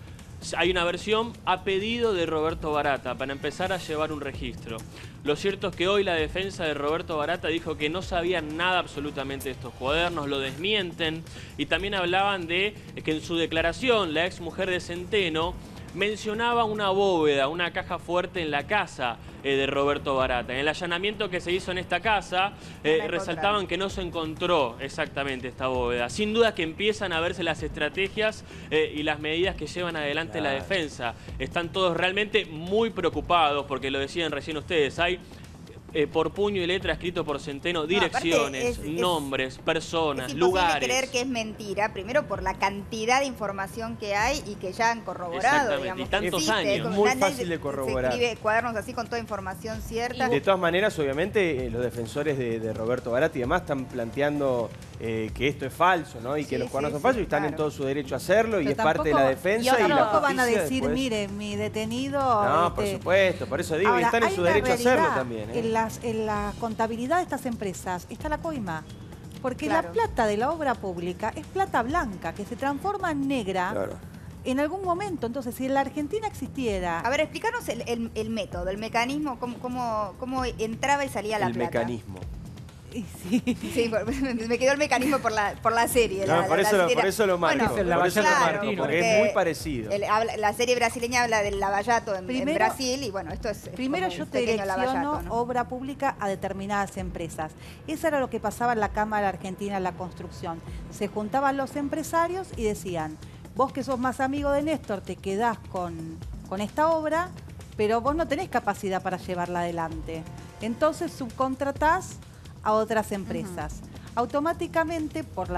Hay una versión a pedido de Roberto Barata para empezar a llevar un registro. Lo cierto es que hoy la defensa de Roberto Barata dijo que no sabían nada absolutamente de estos cuadernos, lo desmienten, y también hablaban de que en su declaración la ex mujer de Centeno mencionaba una bóveda, una caja fuerte en la casa de Roberto Barata. En el allanamiento que se hizo en esta casa, resaltaban que no se encontró exactamente esta bóveda. Sin duda que empiezan a verse las estrategias y las medidas que llevan adelante la defensa. Están todos realmente muy preocupados, porque lo decían recién ustedes, hay por puño y letra escrito por Centeno direcciones, nombres, personas, lugares. Es imposible creer que es mentira, primero por la cantidad de información que hay y que ya han corroborado. Exactamente, y tantos años. Es muy fácil de corroborar. Se escribe cuadernos así con toda información cierta. De todas maneras, obviamente, los defensores de Roberto Barata y demás están planteando que esto es falso, ¿no? Y que los cuadernos son falsos y están en todo su derecho a hacerlo. Pero y es parte de la defensa. Y la tampoco van a justicia decir, después... mire, mi detenido... No, por supuesto, por eso digo, Ahora, y están en su derecho a hacerlo también. En la contabilidad de estas empresas está la coima. Porque Claro. la plata de la obra pública es plata blanca, que se transforma en negra en algún momento. Entonces, si en la Argentina existiera... A ver, explícanos el método, el mecanismo, cómo entraba y salía la plata. El mecanismo. Sí. Sí, me quedó el mecanismo por la serie. No, por eso lo marco. Bueno, Claro, porque porque es muy parecido. La serie brasileña habla del lavallato en Primero- Brasil y bueno, esto es Primero como yo un te pequeño direcciono lavallato, ¿no? obra pública a determinadas empresas. Eso era lo que pasaba en la Cámara Argentina de la Construcción. Se juntaban los empresarios y decían, vos que sos más amigo de Néstor, te quedás con esta obra, pero vos no tenés capacidad para llevarla adelante. Entonces subcontratás a otras empresas. Automáticamente, por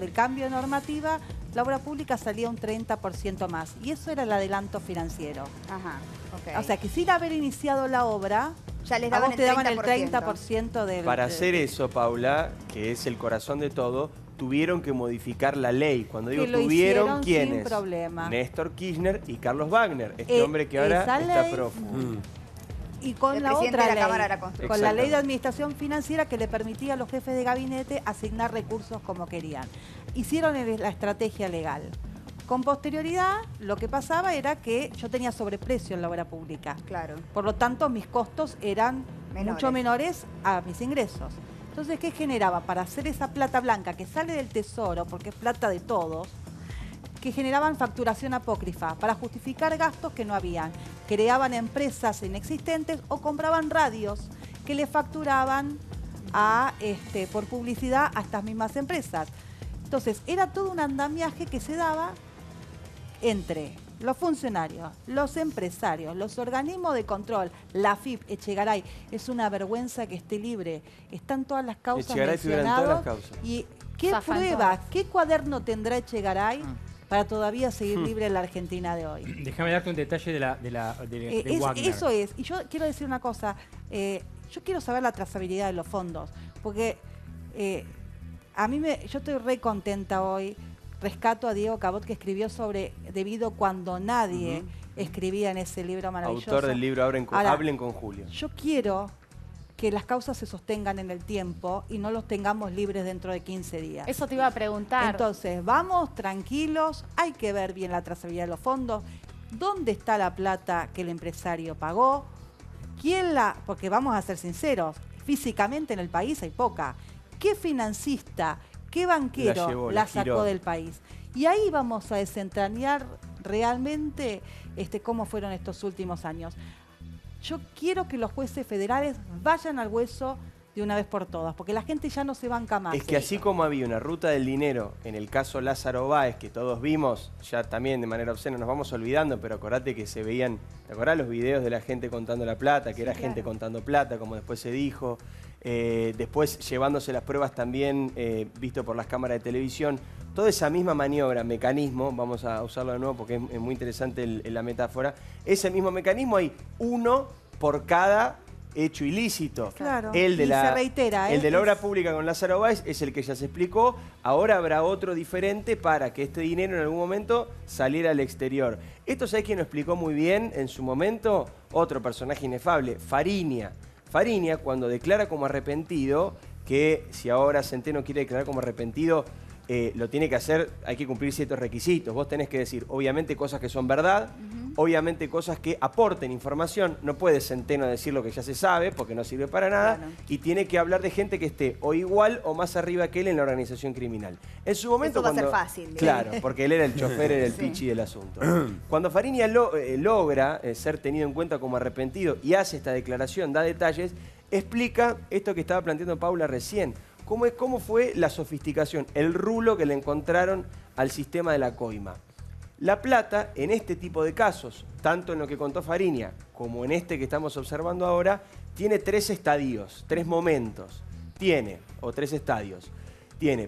el cambio de normativa, la obra pública salía un 30% más. Y eso era el adelanto financiero. Ajá, ok. O sea, que sin haber iniciado la obra, ya les a daban vos te daban el 30%. 30% del... Para hacer eso, Paula, que es el corazón de todo, tuvieron que modificar la ley. Cuando digo Que lo tuvieron, hicieron ¿quiénes? sin problema. Néstor Kirchner y Carlos Wagner, este hombre que ahora esa está ley- prófugo. Y con El la presidente otra de la ley, Cámara de la Construcción. con la ley de Exactamente. administración financiera que le permitía a los jefes de gabinete asignar recursos como querían. Hicieron la estrategia legal. Con posterioridad, lo que pasaba era que yo tenía sobreprecio en la obra pública. Claro. Por lo tanto, mis costos eran mucho menores a mis ingresos. Entonces, ¿qué generaba? Para hacer esa plata blanca que sale del tesoro, porque es plata de todos, que generaban facturación apócrifa para justificar gastos que no habían. Creaban empresas inexistentes o compraban radios que le facturaban por publicidad a estas mismas empresas. Entonces, era todo un andamiaje que se daba entre los funcionarios, los empresarios, los organismos de control, la AFIP, Echegaray. Es una vergüenza que esté libre. Están todas las causas Echegaray figura en todas mencionadas. las causas. ¿Y qué Zafan prueba, todas. qué cuaderno tendrá Echegaray para todavía seguir libre en la Argentina de hoy? Déjame darte un detalle de Wagner. Eso es. Y yo quiero decir una cosa. Yo quiero saber la trazabilidad de los fondos. Porque yo estoy re contenta hoy. Rescato a Diego Cabot, que escribió sobre Debido cuando nadie escribía en ese libro maravilloso. Autor del libro Ahora, Hablen con Julio. Yo quiero que las causas se sostengan en el tiempo y no los tengamos libres dentro de 15 días. Eso te iba a preguntar. Entonces, vamos tranquilos, hay que ver bien la trazabilidad de los fondos, dónde está la plata que el empresario pagó, porque vamos a ser sinceros, físicamente en el país hay poca. ¿Qué financista, qué banquero la sacó giró del país? Y ahí vamos a desentrañar realmente cómo fueron estos últimos años. Yo quiero que los jueces federales vayan al hueso de una vez por todas, porque la gente ya no se banca más. Es que así como había una ruta del dinero en el caso Lázaro Báez, que todos vimos, ya también de manera obscena nos vamos olvidando, pero acordate que se veían, ¿te acordás los videos de la gente contando la plata? Que era gente contando plata, como después se dijo. Después llevándose las pruebas también, visto por las cámaras de televisión. Toda esa misma maniobra, mecanismo, vamos a usarlo de nuevo porque es muy interesante la metáfora, ese mismo mecanismo hay uno por cada hecho ilícito. Claro, El de y se reitera. El de la obra pública con Lázaro Báez es el que ya se explicó. Ahora habrá otro diferente para que este dinero en algún momento saliera al exterior. Esto, ¿sabés quién lo explicó muy bien en su momento? Otro personaje inefable, Fariña. Fariña, cuando declara como arrepentido, que si ahora Centeno quiere declarar como arrepentido, lo tiene que hacer, hay que cumplir ciertos requisitos. Vos tenés que decir, obviamente, cosas que son verdad, obviamente cosas que aporten información. No puede Centeno decir lo que ya se sabe, porque no sirve para nada. Claro. Y tiene que hablar de gente que esté o igual o más arriba que él en la organización criminal. En su momento, Eso va a ser fácil. Claro, porque él era el chofer, era el pichi del asunto. Cuando Fariña logra ser tenido en cuenta como arrepentido y hace esta declaración, da detalles, explica esto que estaba planteando Paula recién. ¿Cómo fue la sofisticación, el rulo que le encontraron al sistema de la coima? La plata, en este tipo de casos, tanto en lo que contó Fariña como en este que estamos observando ahora, tiene 3 estadios, 3 momentos. O 3 estadios.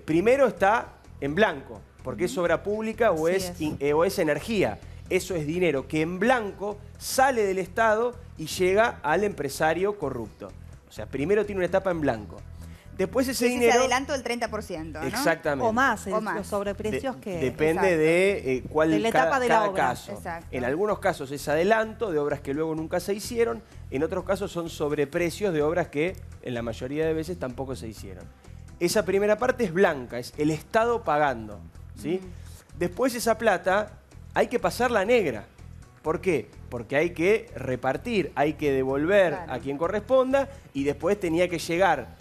Primero está en blanco, porque es obra pública o es energía. Eso es dinero que en blanco sale del Estado y llega al empresario corrupto. O sea, primero tiene una etapa en blanco. Después ese dinero... Ese adelanto del 30%, ¿no? Exactamente. O más, los sobreprecios que... Depende de cuál de la etapa de la cada obra. caso. Exacto. En algunos casos es adelanto de obras que luego nunca se hicieron, en otros casos son sobreprecios de obras que en la mayoría de veces tampoco se hicieron. Esa primera parte es blanca, es el Estado pagando, ¿sí? Después esa plata hay que pasarla a negra. ¿Por qué? Porque hay que repartir, hay que devolver a quien corresponda y después tenía que llegar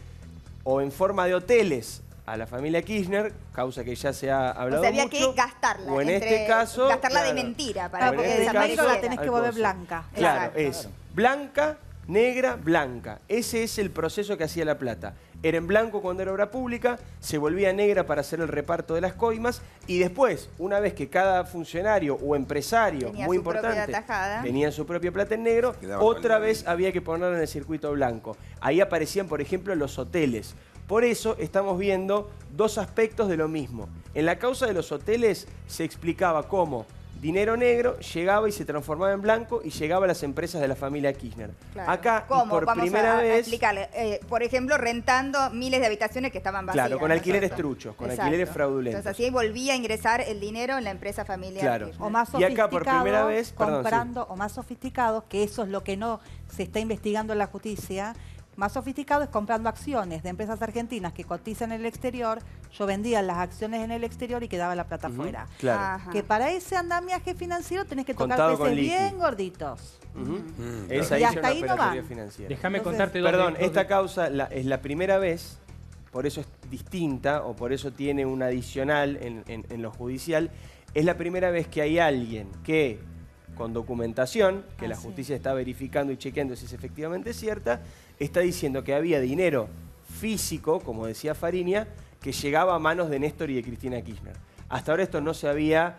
o en forma de hoteles a la familia Kirchner, causa que ya se ha hablado había mucho, que gastarla. o en este caso... Gastarla de mentira para o en que este desaparezca, caso, la tenés que volver blanca. Claro, Exacto. es blanca, negra, blanca. Ese es el proceso que hacía la plata. Era en blanco cuando era obra pública, se volvía negra para hacer el reparto de las coimas y después, una vez que cada funcionario o empresario Tenía muy su propia importante tajada. tenía su propia plata en negro, Quedaba otra con la vez había que ponerla en el circuito blanco. Ahí aparecían, por ejemplo, los hoteles. Por eso estamos viendo 2 aspectos de lo mismo. En la causa de los hoteles se explicaba cómo dinero negro llegaba y se transformaba en blanco y llegaba a las empresas de la familia Kirchner. Claro. Acá, y ¿Cómo? por Vamos primera a vez... explicarle. Por ejemplo, rentando miles de habitaciones que estaban vacías. Claro, con ¿no es alquileres cierto? truchos, con Exacto. alquileres fraudulentos. Entonces así volvía a ingresar el dinero en la empresa familiar. Claro. Kirchner. O más Y sofisticados, acá por primera vez, perdón, comprando, o más sofisticados, que eso es lo que no se está investigando en la justicia. Más sofisticado es comprando acciones de empresas argentinas que cotizan en el exterior. Yo vendía las acciones en el exterior y quedaba la plata afuera. Claro. Ajá. Que para ese andamiaje financiero tenés que tocar Contado con peces liqui. bien gorditos. Esa Y hizo hasta una ahí no operatoria va. financiera. Déjame Entonces, contarte Perdón, dos esta causa es la primera vez, por eso es distinta o por eso tiene un adicional en lo judicial, es la primera vez que hay alguien que, con documentación, que la justicia está verificando y chequeando si es efectivamente cierta, está diciendo que había dinero físico, como decía Fariña, que llegaba a manos de Néstor y de Cristina Kirchner. Hasta ahora esto no se había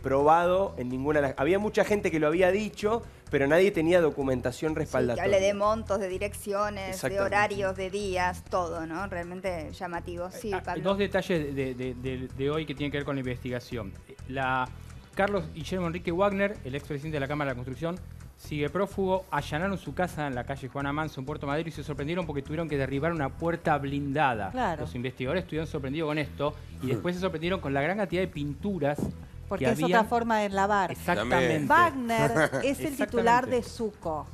probado en ninguna de las... Había mucha gente que lo había dicho, pero nadie tenía documentación Sí, que respaldatoria. hable de montos, de direcciones, de Exactamente. horarios, de días, todo, ¿no? Realmente llamativo. Sí, Pablo. 2 detalles de hoy que tienen que ver con la investigación. Carlos Guillermo Enrique Wagner, el expresidente de la Cámara de la Construcción, sigue prófugo. Allanaron su casa en la calle Juana Manso, en Puerto Madero, y se sorprendieron porque tuvieron que derribar una puerta blindada. Claro. Los investigadores estuvieron sorprendidos con esto y después se sorprendieron con la gran cantidad de pinturas Porque que es habían. otra forma de lavar. Exactamente. Wagner es el titular Exactamente. de SUCO.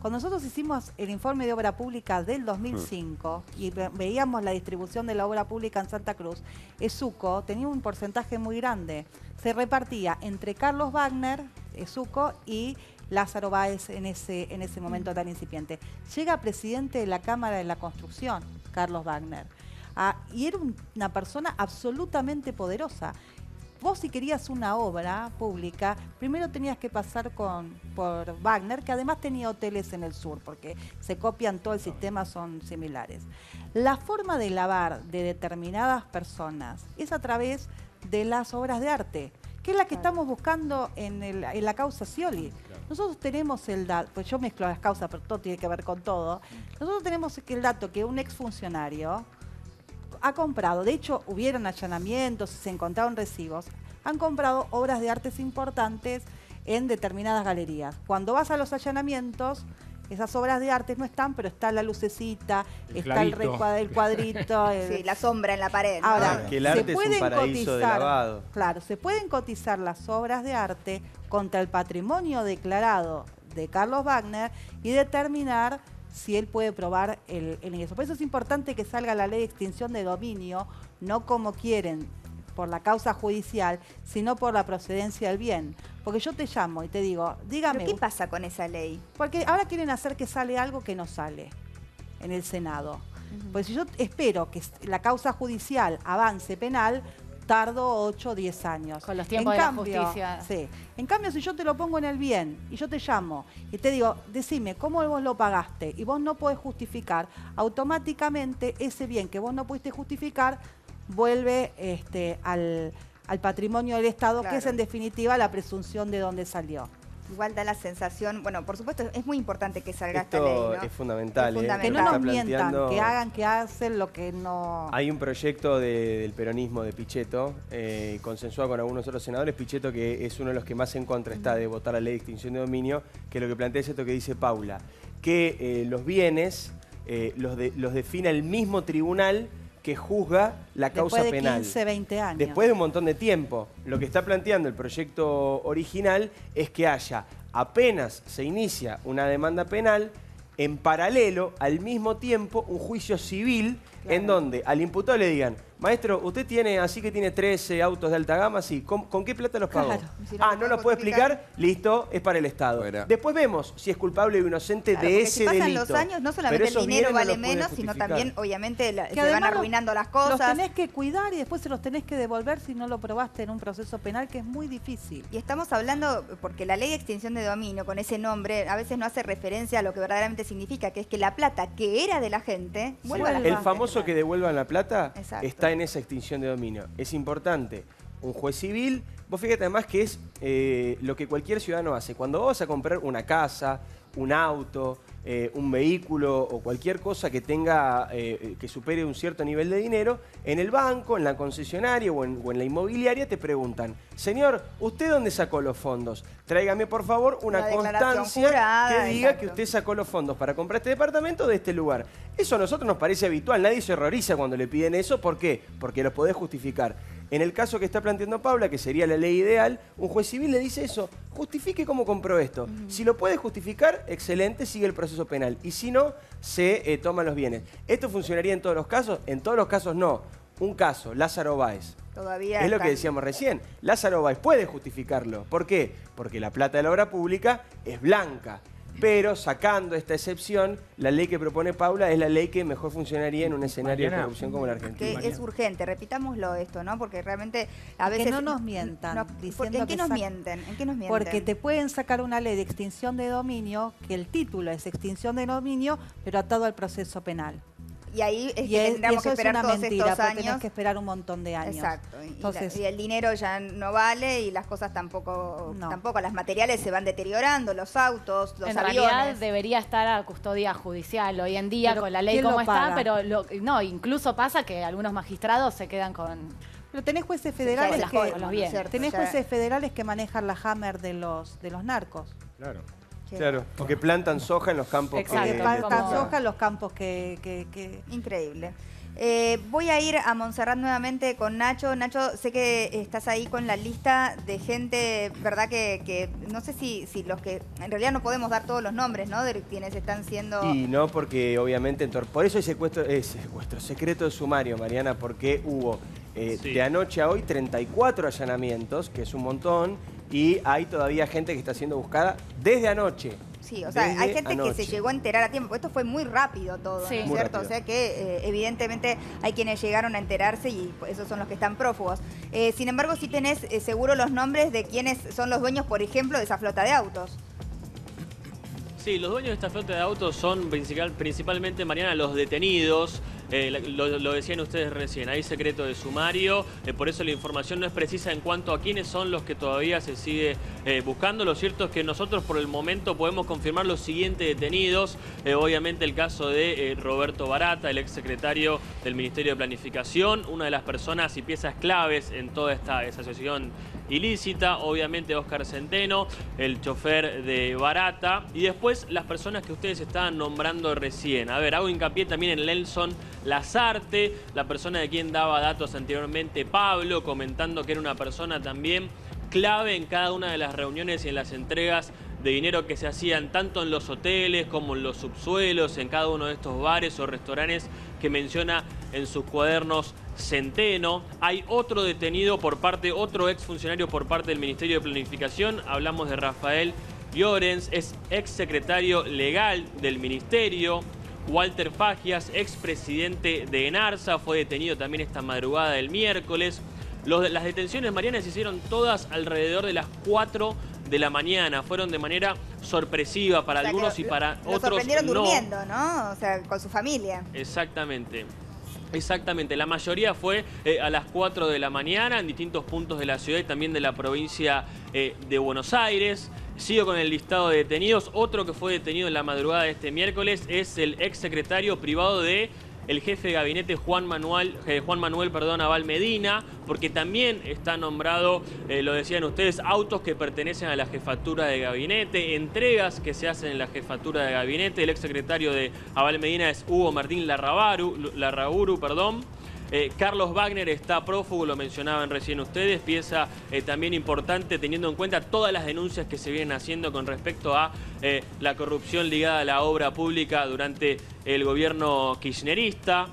Cuando nosotros hicimos el informe de obra pública del 2005 y veíamos la distribución de la obra pública en Santa Cruz, SUCO tenía un porcentaje muy grande. Se repartía entre Carlos Wagner, SUCO, y Lázaro Báez en ese momento tan incipiente. Llega presidente de la Cámara de la Construcción, Carlos Wagner, y era una persona absolutamente poderosa. Vos si querías una obra pública, primero tenías que pasar por Wagner, que además tenía hoteles en el sur, porque se copian todo el sistema, son similares. La forma de lavar de determinadas personas es a través de las obras de arte, que es la que estamos buscando en la causa Scioli. Nosotros tenemos el dato, pues yo mezclo las causas, pero todo tiene que ver con todo. Nosotros tenemos el dato que un exfuncionario ha comprado, de hecho hubieron allanamientos, se encontraron recibos, han comprado obras de artes importantes en determinadas galerías. Cuando vas a los allanamientos, esas obras de arte no están, pero está la lucecita, está el cuadrito. Sí, la sombra en la pared. ¿no? Ahora, Que el arte se es un pueden paraíso de cotizar, lavado. claro, se pueden cotizar las obras de arte contra el patrimonio declarado de Carlos Wagner y determinar si él puede probar el ingreso. Por eso es importante que salga la ley de extinción de dominio, no como quieren por la causa judicial, sino por la procedencia del bien. Porque yo te llamo y te digo, dígame... ¿Pero qué pasa con esa ley? Porque ahora quieren hacer que sale algo que no sale en el Senado. Pues si yo espero que la causa judicial avance penal, tardo 8 o 10 años. Con los tiempos de la justicia. Sí. En cambio, si yo te lo pongo en el bien y yo te llamo y te digo, decime, ¿cómo vos lo pagaste? Y vos no podés justificar, automáticamente ese bien que vos no pudiste justificar vuelve al patrimonio del Estado, Claro. que es en definitiva la presunción de dónde salió. Igual da la sensación, bueno, por supuesto, es muy importante que salga esta Esto ley, ¿no? es fundamental. Es Que fundamental. no Está nos mientan, planteando- que hagan, que hacen lo que no... Hay un proyecto del peronismo de Pichetto, consensuado con algunos otros senadores. Pichetto, que es uno de los que más en contra está de votar la ley de extinción de dominio, que lo que plantea es esto que dice Paula, que los bienes los defina el mismo tribunal que juzga la causa Después de penal. 15, 20 años. Después de un montón de tiempo. Lo que está planteando el proyecto original es que haya, apenas se inicia una demanda penal, en paralelo, al mismo tiempo, un juicio civil en donde al imputado le digan, maestro, usted tiene, así que tiene 13 autos de alta gama, sí, ¿con qué plata los pagó? Claro. Si no Ah, lo ¿no puede los puede justificar? explicar? Listo, es para el Estado. Fuera. Después vemos si es culpable o inocente Claro, de porque ese si pasan delito. los años, no Pero solamente el esos dinero bienes no vale los puede menos, sino justificar. también, obviamente, Que se van además arruinando las Los cosas. tenés que cuidar y después se los tenés que devolver si no lo probaste en un proceso penal, que es muy difícil. Y estamos hablando, porque la ley de extinción de dominio, con ese nombre, a veces no hace referencia a lo que verdaderamente significa, que es que la plata que era de la gente, Sí. vuelva a la El gente. famoso que devuelvan la plata Exacto. está en esa extinción de dominio. Es importante. Un juez civil, vos fíjate además que es lo que cualquier ciudadano hace. Cuando vos vas a comprar una casa, un auto, un vehículo o cualquier cosa que tenga, que supere un cierto nivel de dinero, en el banco, en la concesionaria o en la inmobiliaria te preguntan, señor, ¿usted dónde sacó los fondos? Tráigame por favor una Una declaración constancia jurada, que diga exacto. que usted sacó los fondos para comprar este departamento de este lugar. Eso a nosotros nos parece habitual, nadie se horroriza cuando le piden eso. ¿Por qué? Porque los podés justificar. En el caso que está planteando Paula, que sería la ley ideal, un juez civil le dice eso, justifique cómo compró esto. Si lo puede justificar, excelente, sigue el proceso penal. Y si no, se toman los bienes. ¿Esto funcionaría en todos los casos? En todos los casos no. Un caso, Lázaro Báez. Todavía Es lo están- que decíamos recién. Lázaro Báez puede justificarlo. ¿Por qué? Porque la plata de la obra pública es blanca. Pero sacando esta excepción, la ley que propone Paula es la ley que mejor funcionaría en un escenario de Mariana, corrupción como la que Argentina. es urgente, repitámoslo esto, ¿no? Porque realmente a Que veces... no nos mientan, diciendo ¿En qué que nos sac- mienten? ¿En qué nos mienten? Porque te pueden sacar una ley de extinción de dominio, que el título es extinción de dominio, pero atado al proceso penal. Y ahí es Y, que y tendríamos que eso es esperar una todos mentira, estos porque años. tenés que esperar un montón de años. Exacto. Entonces, Y el dinero ya no vale y las cosas tampoco, No. las materiales se van deteriorando, los autos, los En aviones. realidad debería estar a custodia judicial hoy en día Pero con la ley ¿quién como lo está, paga? pero no, incluso pasa que algunos magistrados se quedan con... pero tenés jueces Ya federales se las que colman, ¿no es bien. cierto? tenés Ya- jueces federales que manejan la Hammer de los narcos. Claro. Claro, porque plantan soja en los campos Exacto. Que que... faltan como- soja en los campos que Increíble. Voy a ir a Montserrat nuevamente con Nacho. Nacho, sé que estás ahí con la lista de gente, ¿verdad? Que no sé si los que... En realidad no podemos dar todos los nombres, ¿no? De quienes están siendo... Y no, porque obviamente, por eso hay secuestro, secreto de sumario, Mariana, porque hubo Sí. de anoche a hoy 34 allanamientos, que es un montón, y hay todavía gente que está siendo buscada desde anoche. Sí, o sea, Desde hay gente anoche. que se llegó a enterar a tiempo, porque esto fue muy rápido todo, Sí. ¿no es Muy cierto? rápido. O sea que evidentemente hay quienes llegaron a enterarse y esos son los que están prófugos. Sin embargo, sí tenés seguro los nombres de quienes son los dueños, por ejemplo, de esa flota de autos. Sí, los dueños de esta flota de autos son principalmente, Mariana, los detenidos. Lo decían ustedes recién, hay secreto de sumario, por eso la información no es precisa en cuanto a quiénes son los que todavía se sigue buscando. Lo cierto es que nosotros por el momento podemos confirmar los siguientes detenidos. Obviamente el caso de Roberto Barata, el exsecretario del Ministerio de Planificación, una de las personas y piezas claves en toda esta asociación ilícita. Obviamente Óscar Centeno, el chofer de Barata, y después las personas que ustedes estaban nombrando recién. A ver, hago hincapié también en Nelson Lazarte, la persona de quien daba datos anteriormente Pablo, comentando que era una persona también clave en cada una de las reuniones y en las entregas de dinero que se hacían tanto en los hoteles como en los subsuelos, en cada uno de estos bares o restaurantes que menciona en sus cuadernos Centeno. Hay otro detenido otro exfuncionario por parte del Ministerio de Planificación. Hablamos de Rafael Llorens, es exsecretario legal del Ministerio. Walter Fagias, expresidente de ENARSA, fue detenido también esta madrugada del miércoles. Las detenciones, Mariana, se hicieron todas alrededor de las 4 de la mañana. Fueron de manera sorpresiva para algunos y para otros no. Lo sorprendieron durmiendo, ¿no? O sea, con su familia. Exactamente. Exactamente, la mayoría fue a las 4 de la mañana en distintos puntos de la ciudad y también de la provincia de Buenos Aires. Sigo con el listado de detenidos. Otro que fue detenido en la madrugada de este miércoles es el exsecretario privado de el jefe de gabinete Juan Manuel Aval Medina, porque también está nombrado, lo decían ustedes, autos que pertenecen a la jefatura de gabinete, entregas que se hacen en la jefatura de gabinete. El exsecretario de Aval Medina es Hugo Martín Larraburu. Carlos Wagner está prófugo, lo mencionaban recién ustedes, pieza también importante teniendo en cuenta todas las denuncias que se vienen haciendo con respecto a la corrupción ligada a la obra pública durante el gobierno kirchnerista.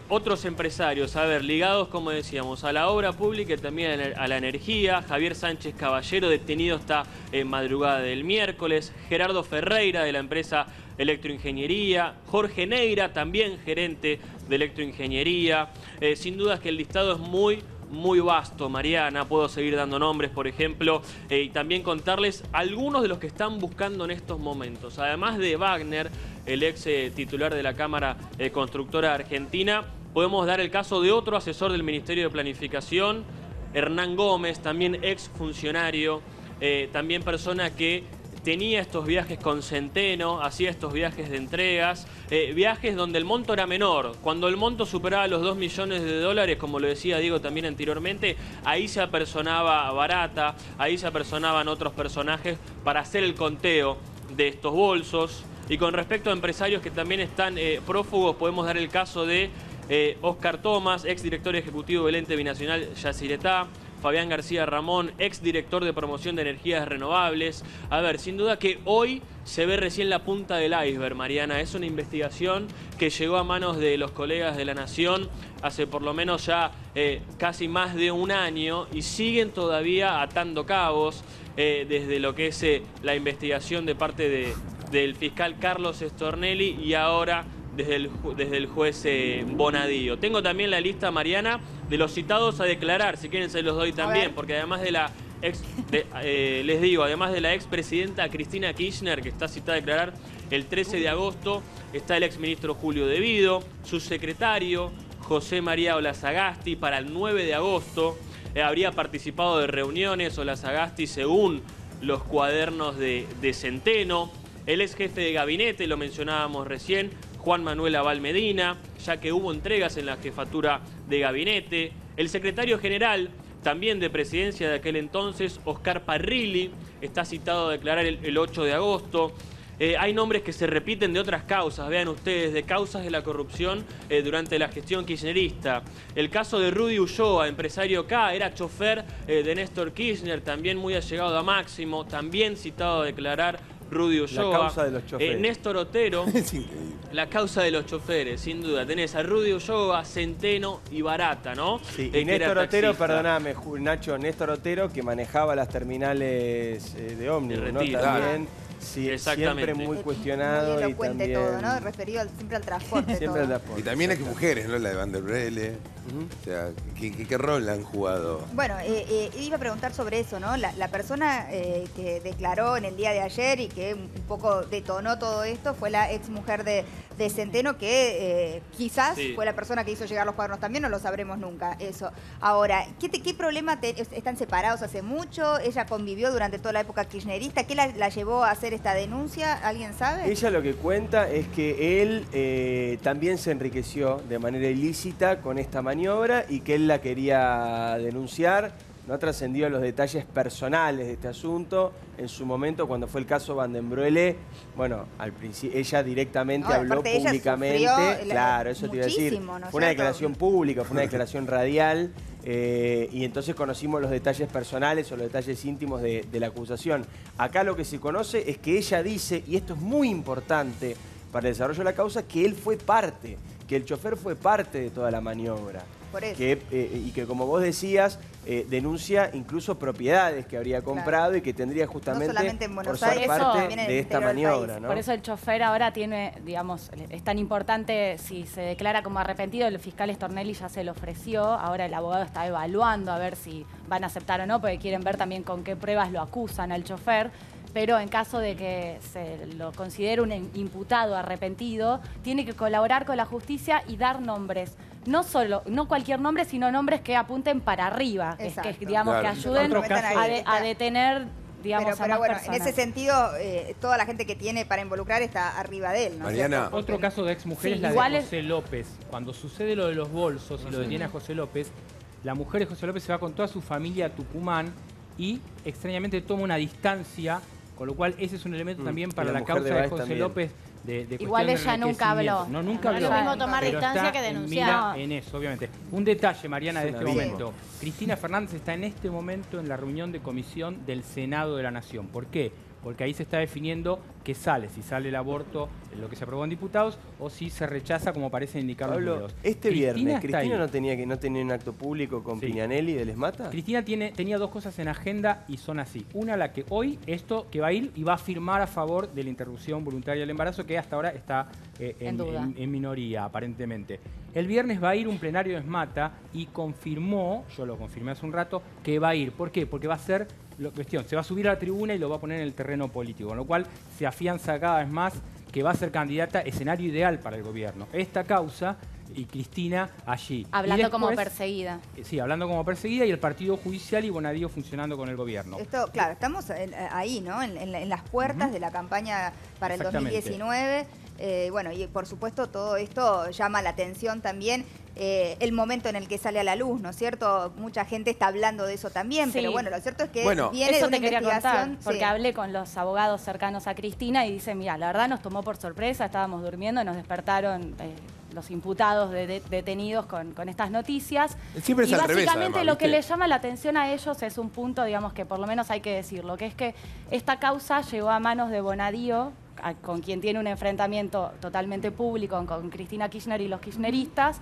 Otros empresarios, ligados, como decíamos, a la obra pública y también a la energía. Javier Sánchez Caballero, detenido esta madrugada del miércoles. Gerardo Ferreira, de la empresa Electroingeniería. Jorge Neira, también gerente de Electroingeniería. Sin duda que el listado es muy vasto, Mariana. Puedo seguir dando nombres, por ejemplo, y también contarles algunos de los que están buscando en estos momentos. Además de Wagner, el ex titular de la Cámara Constructora Argentina, podemos dar el caso de otro asesor del Ministerio de Planificación, Hernán Gómez, también ex funcionario, también persona que tenía estos viajes con Centeno, hacía estos viajes de entregas, viajes donde el monto era menor. Cuando el monto superaba los 2 millones de dólares, como lo decía Diego también anteriormente, ahí se apersonaba Barata, ahí se apersonaban otros personajes para hacer el conteo de estos bolsos. Y con respecto a empresarios que también están prófugos, podemos dar el caso de Oscar Tomás, exdirector ejecutivo del ente binacional Yacyretá. Fabián García Ramón, exdirector de promoción de energías renovables. Sin duda que hoy se ve recién la punta del iceberg, Mariana. Es una investigación que llegó a manos de los colegas de La Nación hace por lo menos ya casi más de un año y siguen todavía atando cabos desde lo que es la investigación de parte del fiscal Carlos Stornelli y ahora desde el juez Bonadío. Tengo también la lista, Mariana, de los citados a declarar, si quieren se los doy también, porque además de la además de la expresidenta Cristina Kirchner, que está citada a declarar el 13 de agosto, está el exministro Julio De Vido, su secretario José María Olazagasti para el 9 de agosto, habría participado de reuniones Olazagasti según los cuadernos de Centeno, el ex jefe de gabinete, lo mencionábamos recién, Juan Manuel Aval Medina, ya que hubo entregas en la jefatura de gabinete. El secretario general, también de presidencia de aquel entonces, Oscar Parrilli, está citado a declarar el 8 de agosto. Hay nombres que se repiten de otras causas, vean ustedes, de causas de la corrupción durante la gestión kirchnerista. El caso de Rudy Ulloa, empresario K, era chofer de Néstor Kirchner, también muy allegado a Máximo, también citado a declarar Rudy Ulloa. La causa de los choferes. Néstor Otero. Es increíble. La causa de los choferes, sin duda. Tenés a Rudy Ulloa, Centeno y Barata, ¿no? Sí, y Néstor Otero, perdóname, Nacho, Néstor Otero, que manejaba las terminales de ómnibus, ¿no? También, sí, siempre muy cuestionado. Muy elocuente y también... todo, ¿no? Referido siempre al transporte. Siempre al transporte. Y también hay mujeres, ¿no? La de Van der Brelle. O sea, ¿qué rol han jugado? Bueno, iba a preguntar sobre eso, ¿no? La persona que declaró en el día de ayer y que un poco detonó todo esto fue la ex mujer de Centeno, que quizás fue la persona que hizo llegar los cuadernos también, no lo sabremos nunca eso. Ahora, ¿qué problema están separados hace mucho? ¿Ella convivió durante toda la época kirchnerista? ¿Qué la llevó a hacer esta denuncia? ¿Alguien sabe? Ella lo que cuenta es que él también se enriqueció de manera ilícita con esta maniobra y que él la quería denunciar. No ha trascendido los detalles personales de este asunto. En su momento, cuando fue el caso Van der Brelle, bueno, al principio ella directamente habló públicamente. Claro, eso te iba a decir. Fue una declaración pública, fue una declaración radial. Y entonces conocimos los detalles personales o los detalles íntimos de la acusación. Acá lo que se conoce es que ella dice, y esto es muy importante para el desarrollo de la causa, que él fue parte, que el chofer fue parte de toda la maniobra. Por eso. Y que, como vos decías, denuncia incluso propiedades que habría comprado y que tendría justamente No solamente en Buenos por ser Aires, parte también en el de esta interior del maniobra, país. ¿no? Por eso el chofer ahora tiene, digamos, es tan importante si se declara como arrepentido, el fiscal Stornelli ya se lo ofreció, ahora el abogado está evaluando a ver si van a aceptar o no, porque quieren ver también con qué pruebas lo acusan al chofer. Pero en caso de que se lo considere un imputado arrepentido, tiene que colaborar con la justicia y dar nombres. No cualquier nombre, sino nombres que apunten para arriba, que digamos, Claro. que ayuden Otro caso a detener, digamos, Pero a más bueno, personas. en ese sentido, toda la gente que tiene para involucrar está arriba de él, ¿no? Mariana. ¿Cierto? Otro caso de exmujer Sí, es la igual de es- José López. Cuando sucede lo de los bolsos y lo detiene a José López, la mujer de José López se va con toda su familia a Tucumán y extrañamente toma una distancia, con lo cual ese es un elemento también Y para la la mujer causa de de Báez José también. López de Igual cuestión de ella nunca enriquecimiento. habló. No, nunca No habló. es lo mismo tomar pero distancia está que en denunciar. mira en eso, obviamente. Un detalle, Mariana, de Es este una momento. Cristina Fernández está en este momento en la reunión de comisión del Senado de la Nación. ¿Por qué? Porque ahí se está definiendo qué sale, si sale el aborto, lo que se aprobó en diputados, o si se rechaza, como parecen indicar los Pablo, números. este Cristina viernes, está ¿Cristina ahí. no tenía un acto público con Sí. Piñanelli de Les Mata? Cristina tenía dos cosas en agenda y son así. Una, la que hoy, esto que va a ir y va a firmar a favor de la interrupción voluntaria del embarazo, que hasta ahora está En duda. en minoría, aparentemente. El viernes va a ir un plenario de SMATA y confirmó, yo lo confirmé hace un rato, que va a ir. ¿Por qué? Porque va a ser cuestión, se va a subir a la tribuna y lo va a poner en el terreno político, con lo cual se afianza cada vez más que va a ser candidata, escenario ideal para el gobierno. Esta causa y Cristina allí. Hablando Y como después, perseguida. Sí, hablando como perseguida y el partido judicial y Bonadío funcionando con el gobierno. Esto, claro, estamos ahí, ¿no? En las puertas de la campaña para el Exactamente. 2019. Bueno, y por supuesto todo esto llama la atención también. El momento en el que sale a la luz, ¿no es cierto? Mucha gente está hablando de eso también, Sí. pero bueno, lo cierto es que Bueno. viene Eso de una te quería contar, investigación. porque sí. hablé con los abogados cercanos a Cristina y dicen, mira, la verdad nos tomó por sorpresa, estábamos durmiendo, nos despertaron los imputados detenidos con estas noticias. Siempre es y al revés, básicamente además, lo que ¿viste? le llama la atención a ellos es un punto, digamos, que por lo menos hay que decirlo, que es que esta causa llegó a manos de Bonadío, con quien tiene un enfrentamiento totalmente público con Cristina Kirchner y los kirchneristas,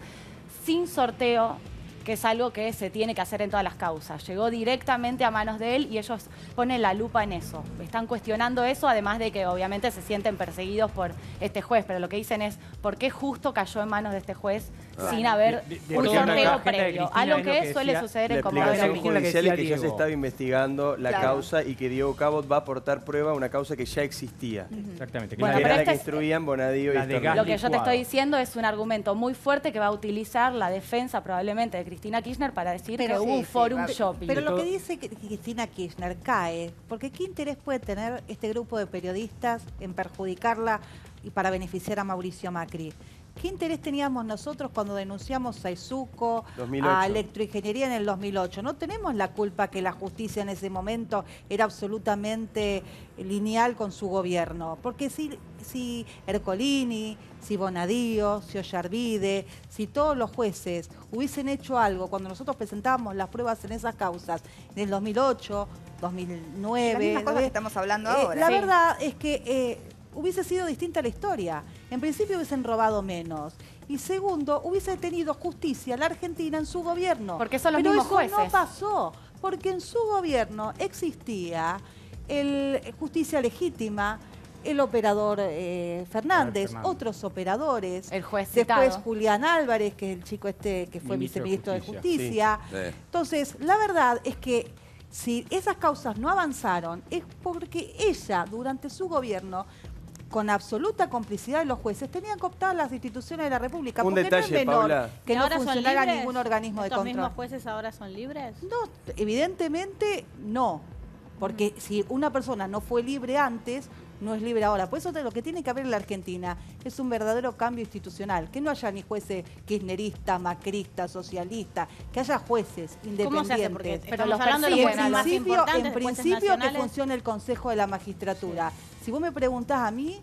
sin sorteo, que es algo que se tiene que hacer en todas las causas. Llegó directamente a manos de él y ellos ponen la lupa en eso. Están cuestionando eso, además de que obviamente se sienten perseguidos por este juez, pero lo que dicen es, ¿por qué justo cayó en manos de este juez sin haber De un todo la sorteo agenda de previo? Cristina Algo es lo que que suele decía suceder La en Comodoro explicación Cristina, la que judicial es que decía ya se Diego. estaba investigando la Claro. causa y que Diego Cabot va a aportar prueba a una causa que ya existía. Exactamente. que Bueno, es Que la era de- la que este es- instruían Bonadío y la de Stornelli. gas Lo que yo te licuado. estoy diciendo es un argumento muy fuerte que va a utilizar la defensa probablemente de Cristina Kirchner para decir Pero que sí, hubo un sí, forum va- shopping. Pero lo todo- que dice Cristina Kirchner cae, porque ¿qué interés puede tener este grupo de periodistas en perjudicarla y para beneficiar a Mauricio Macri? ¿Qué interés teníamos nosotros cuando denunciamos a Izuco, 2008. a Electroingeniería en el 2008? No tenemos la culpa que la justicia en ese momento era absolutamente lineal con su gobierno, porque si Ercolini, si Bonadío, si Ollarvide, si todos los jueces hubiesen hecho algo cuando nosotros presentábamos las pruebas en esas causas, en el 2008, 2009... Las mismas cosas que estamos hablando ahora. La Sí. verdad es que hubiese sido distinta la historia. En principio hubiesen robado menos. Y segundo, hubiese tenido justicia la Argentina en su gobierno. Porque son los Pero mismos eso jueces. no pasó, porque en su gobierno existía justicia legítima, el operador Fernández, Fernández. otros operadores. El juez Después citado. Julián Álvarez, que es el chico que fue Ministro de viceministro de Justicia. Justicia. Sí. Entonces, la verdad es que si esas causas no avanzaron, es porque ella, durante su gobierno, con absoluta complicidad de los jueces, tenían cooptadas las instituciones de la República. Un porque detalle, no es menor Paula. que ¿Y no ahora son funcionara libres? ningún organismo de ¿Estos control. mismos jueces ahora son libres? No, evidentemente no. Porque si una persona no fue libre antes, no es libre ahora. Por eso lo que tiene que haber en la Argentina es un verdadero cambio institucional. Que no haya ni jueces kirchneristas, macristas, socialistas, que haya jueces independientes. ¿Cómo se hace? Porque Pero estamos los hablando de los Y persiguen jueces a más los- en importantes, jueces principio que nacionales. funcione el Consejo de la Magistratura. Si vos me preguntás a mí,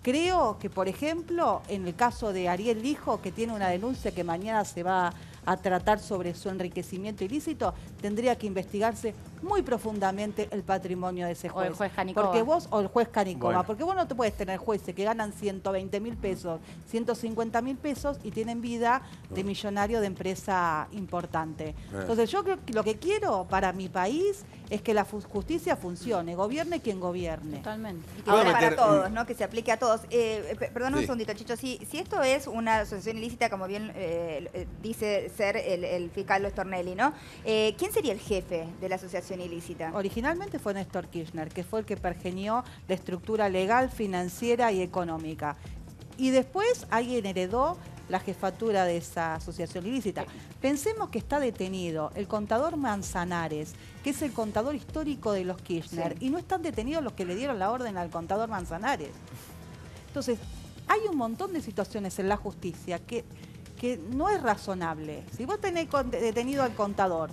creo que, por ejemplo, en el caso de Ariel Lijo, que tiene una denuncia que mañana se va a tratar sobre su enriquecimiento ilícito, tendría que investigarse muy profundamente el patrimonio de ese O juez. el juez Canicova. Porque vos, o el juez Canicova, Bueno. porque vos no te puedes tener jueces que ganan 120.000 pesos, 150.000 pesos y tienen vida de millonario de empresa importante. Entonces yo creo que lo que quiero para mi país es que la justicia funcione, gobierne quien gobierne. Totalmente. Y que Voy a sea para meter todos, un- ¿no? Que se aplique a todos. Perdón un Sí. segundito, Chicho. Si esto es una asociación ilícita, como bien dice ser el fiscal Stornelli, ¿no? ¿Quién sería el jefe de la asociación ilícita? Originalmente fue Néstor Kirchner, que fue el que pergenió la estructura legal, financiera y económica. Y después alguien heredó la jefatura de esa asociación ilícita. Pensemos que está detenido el contador Manzanares, que es el contador histórico de los Kirchner, Sí. y no están detenidos los que le dieron la orden al contador Manzanares. Entonces, hay un montón de situaciones en la justicia que no es razonable. Si vos tenés detenido al contador,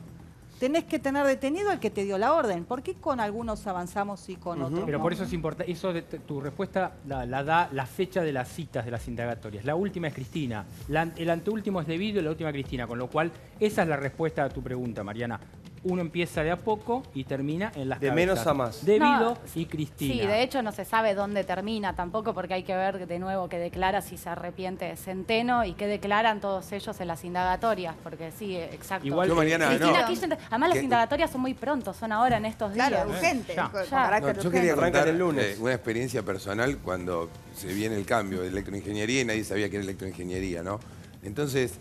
tenés que tener detenido al que te dio la orden. ¿Por qué con algunos avanzamos y con otros Pero no? por eso es importante, tu respuesta la da la fecha de las citas de las indagatorias. La última es Cristina, el anteúltimo es Devido y la última Cristina, con lo cual esa es la respuesta a tu pregunta, Mariana. Uno empieza de a poco y termina en las De cabezas. menos a más. Devido No, y Cristina. Sí, de hecho no se sabe dónde termina tampoco, porque hay que ver de nuevo qué declara si se arrepiente Centeno y qué declaran todos ellos en las indagatorias, porque sí, exacto. Igual Yo, Mariana, Cristina no. Kirchner, además las Que- indagatorias son muy pronto, son ahora en estos días. Claro, urgente, Ya. con Ya. carácter No, yo urgente. quería Arrancan contar el lunes. una experiencia personal cuando se viene el cambio de electroingeniería y nadie sabía que era electroingeniería, ¿no? Entonces,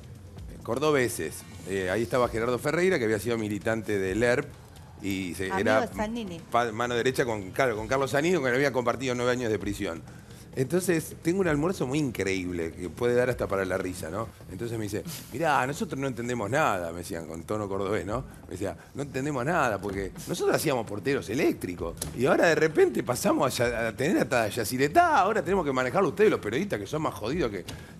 cordobeses, ahí estaba Gerardo Ferreira, que había sido militante del ERP y Amigo era de Zanini. mano derecha con Carlos Zanini, con quien había compartido 9 años de prisión. Entonces, tengo un almuerzo muy increíble, que puede dar hasta para la risa, ¿no? Entonces me dice, mirá, nosotros no entendemos nada, me decían, con tono cordobés, ¿no? Me decía, no entendemos nada, porque nosotros hacíamos porteros eléctricos, y ahora de repente pasamos a tener hasta Yacyretá, ahora tenemos que manejarlo ustedes, los periodistas, que son más jodidos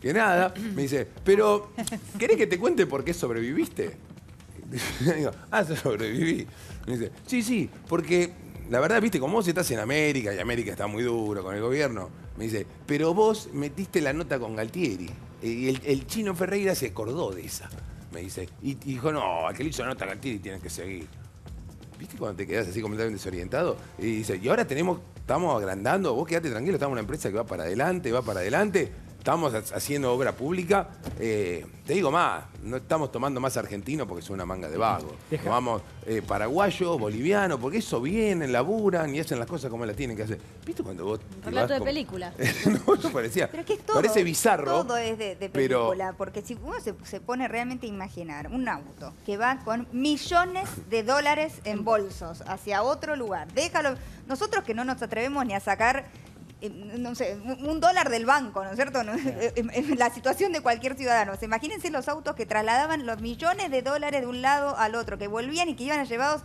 que nada. Me dice, pero, ¿querés que te cuente por qué sobreviviste? Digo, sobreviví. Me dice, sí, porque la verdad, viste, como vos estás en América y América está muy duro con el gobierno, me dice, pero vos metiste la nota con Galtieri. Y el chino Ferreira se acordó de esa, me dice. Y dijo, no, al que le hizo la nota a Galtieri tiene que seguir. ¿Viste cuando te quedás así completamente desorientado? Y dice, y ahora estamos agrandando, vos quedate tranquilo, estamos en una empresa que va para adelante. Estamos haciendo obra pública. Te digo más, no estamos tomando más argentino porque son una manga de vagos. Tomamos paraguayo, boliviano, porque eso vienen, laburan y hacen las cosas como las tienen que hacer. ¿Viste cuando vos... te Relato vas de con- película. No, eso parecía. Pero es que es todo, parece bizarro. todo es de pero- película, porque si uno se pone realmente a imaginar un auto que va con millones de dólares en bolsos hacia otro lugar, déjalo, nosotros que no nos atrevemos ni a sacar, no sé, un dólar del banco, ¿no es cierto? ¿No? La situación de cualquier ciudadano. O sea, imagínense los autos que trasladaban los millones de dólares de un lado al otro, que volvían y que eran llevados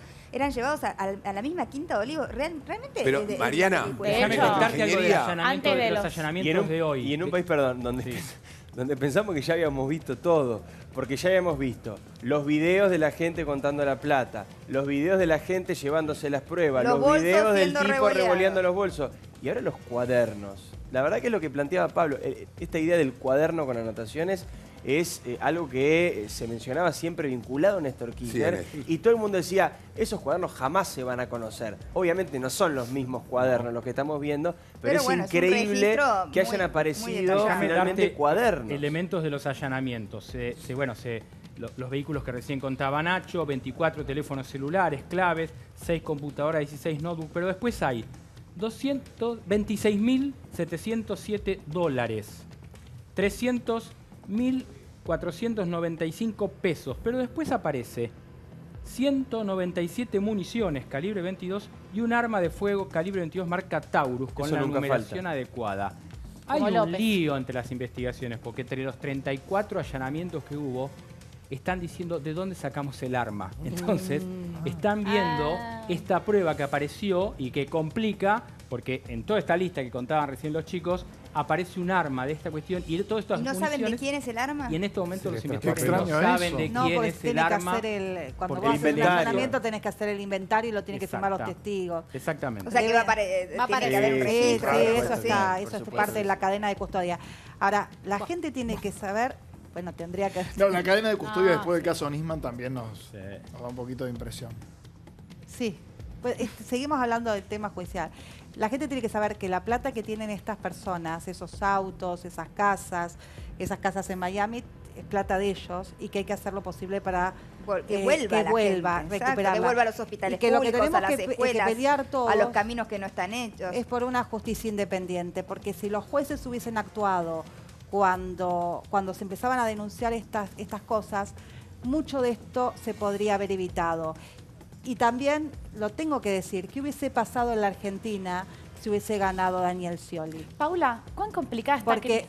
a la misma Quinta de Olivos. Realmente. Pero, es de Mariana, película. de Déjame hecho, contarte algo ingeniería. Antes de los los- allanamientos de hoy. Y en un país, perdón, donde pensamos que ya habíamos visto todo, porque ya habíamos visto los videos de la gente contando la plata, los videos de la gente llevándose las pruebas, Los los bolsos videos del siendo tipo revoleados. revoleando los bolsos, y ahora los cuadernos. La verdad que es lo que planteaba Pablo, esta idea del cuaderno con anotaciones es algo que se mencionaba siempre vinculado a Néstor Kirchner, Néstor. y todo el mundo decía, esos cuadernos jamás se van a conocer. Obviamente no son los mismos cuadernos los que estamos viendo, pero es bueno, es un increíble registro que hayan muy aparecido detallado. finalmente Darte cuadernos. Elementos de los allanamientos. Los vehículos que recién contaba Nacho, 24 teléfonos celulares, claves, 6 computadoras, 16 notebooks, pero después hay 226.707 dólares, 300.495 pesos, pero después aparece 197 municiones calibre 22 y un arma de fuego calibre 22 marca Taurus con Eso la nunca numeración falta. adecuada. Hay Como un López. lío entre las investigaciones porque entre los 34 allanamientos que hubo están diciendo de dónde sacamos el arma. Entonces, están viendo esta prueba que apareció y que complica, porque en toda esta lista que contaban recién los chicos, aparece un arma de esta cuestión y de todo esto ¿Y no saben de quién es el arma? y en este momento los Qué investigadores no extraño saben eso. de No, quién porque es el tiene que arma. hacer cuando porque vos haces un inventario. allanamiento tenés que hacer el inventario y lo tienen que firmar los Exacta. testigos. Exactamente. O sea que va a Va a tiene que aparecer. haber un Sí, registro. Sí, claro, eso por está, supuesto. eso es parte de la cadena de custodia. Ahora, la gente tiene que saber bueno, tendría que... No, la cadena de custodia Ah, después del caso Nisman también nos da un poquito de impresión. Sí, pues, seguimos hablando del tema judicial. La gente tiene que saber que la plata que tienen estas personas, esos autos, esas casas en Miami, es plata de ellos y que hay que hacer lo posible para que vuelva, recuperarla. Que vuelva a los hospitales y que lo que públicos, tenemos a las escuelas, que pelear todos a los caminos que no están hechos. es por una justicia independiente, porque si los jueces hubiesen actuado cuando se empezaban a denunciar estas cosas, mucho de esto se podría haber evitado. Y también, lo tengo que decir, ¿qué hubiese pasado en la Argentina si hubiese ganado Daniel Scioli? Paula, ¿cuán complicada está? Porque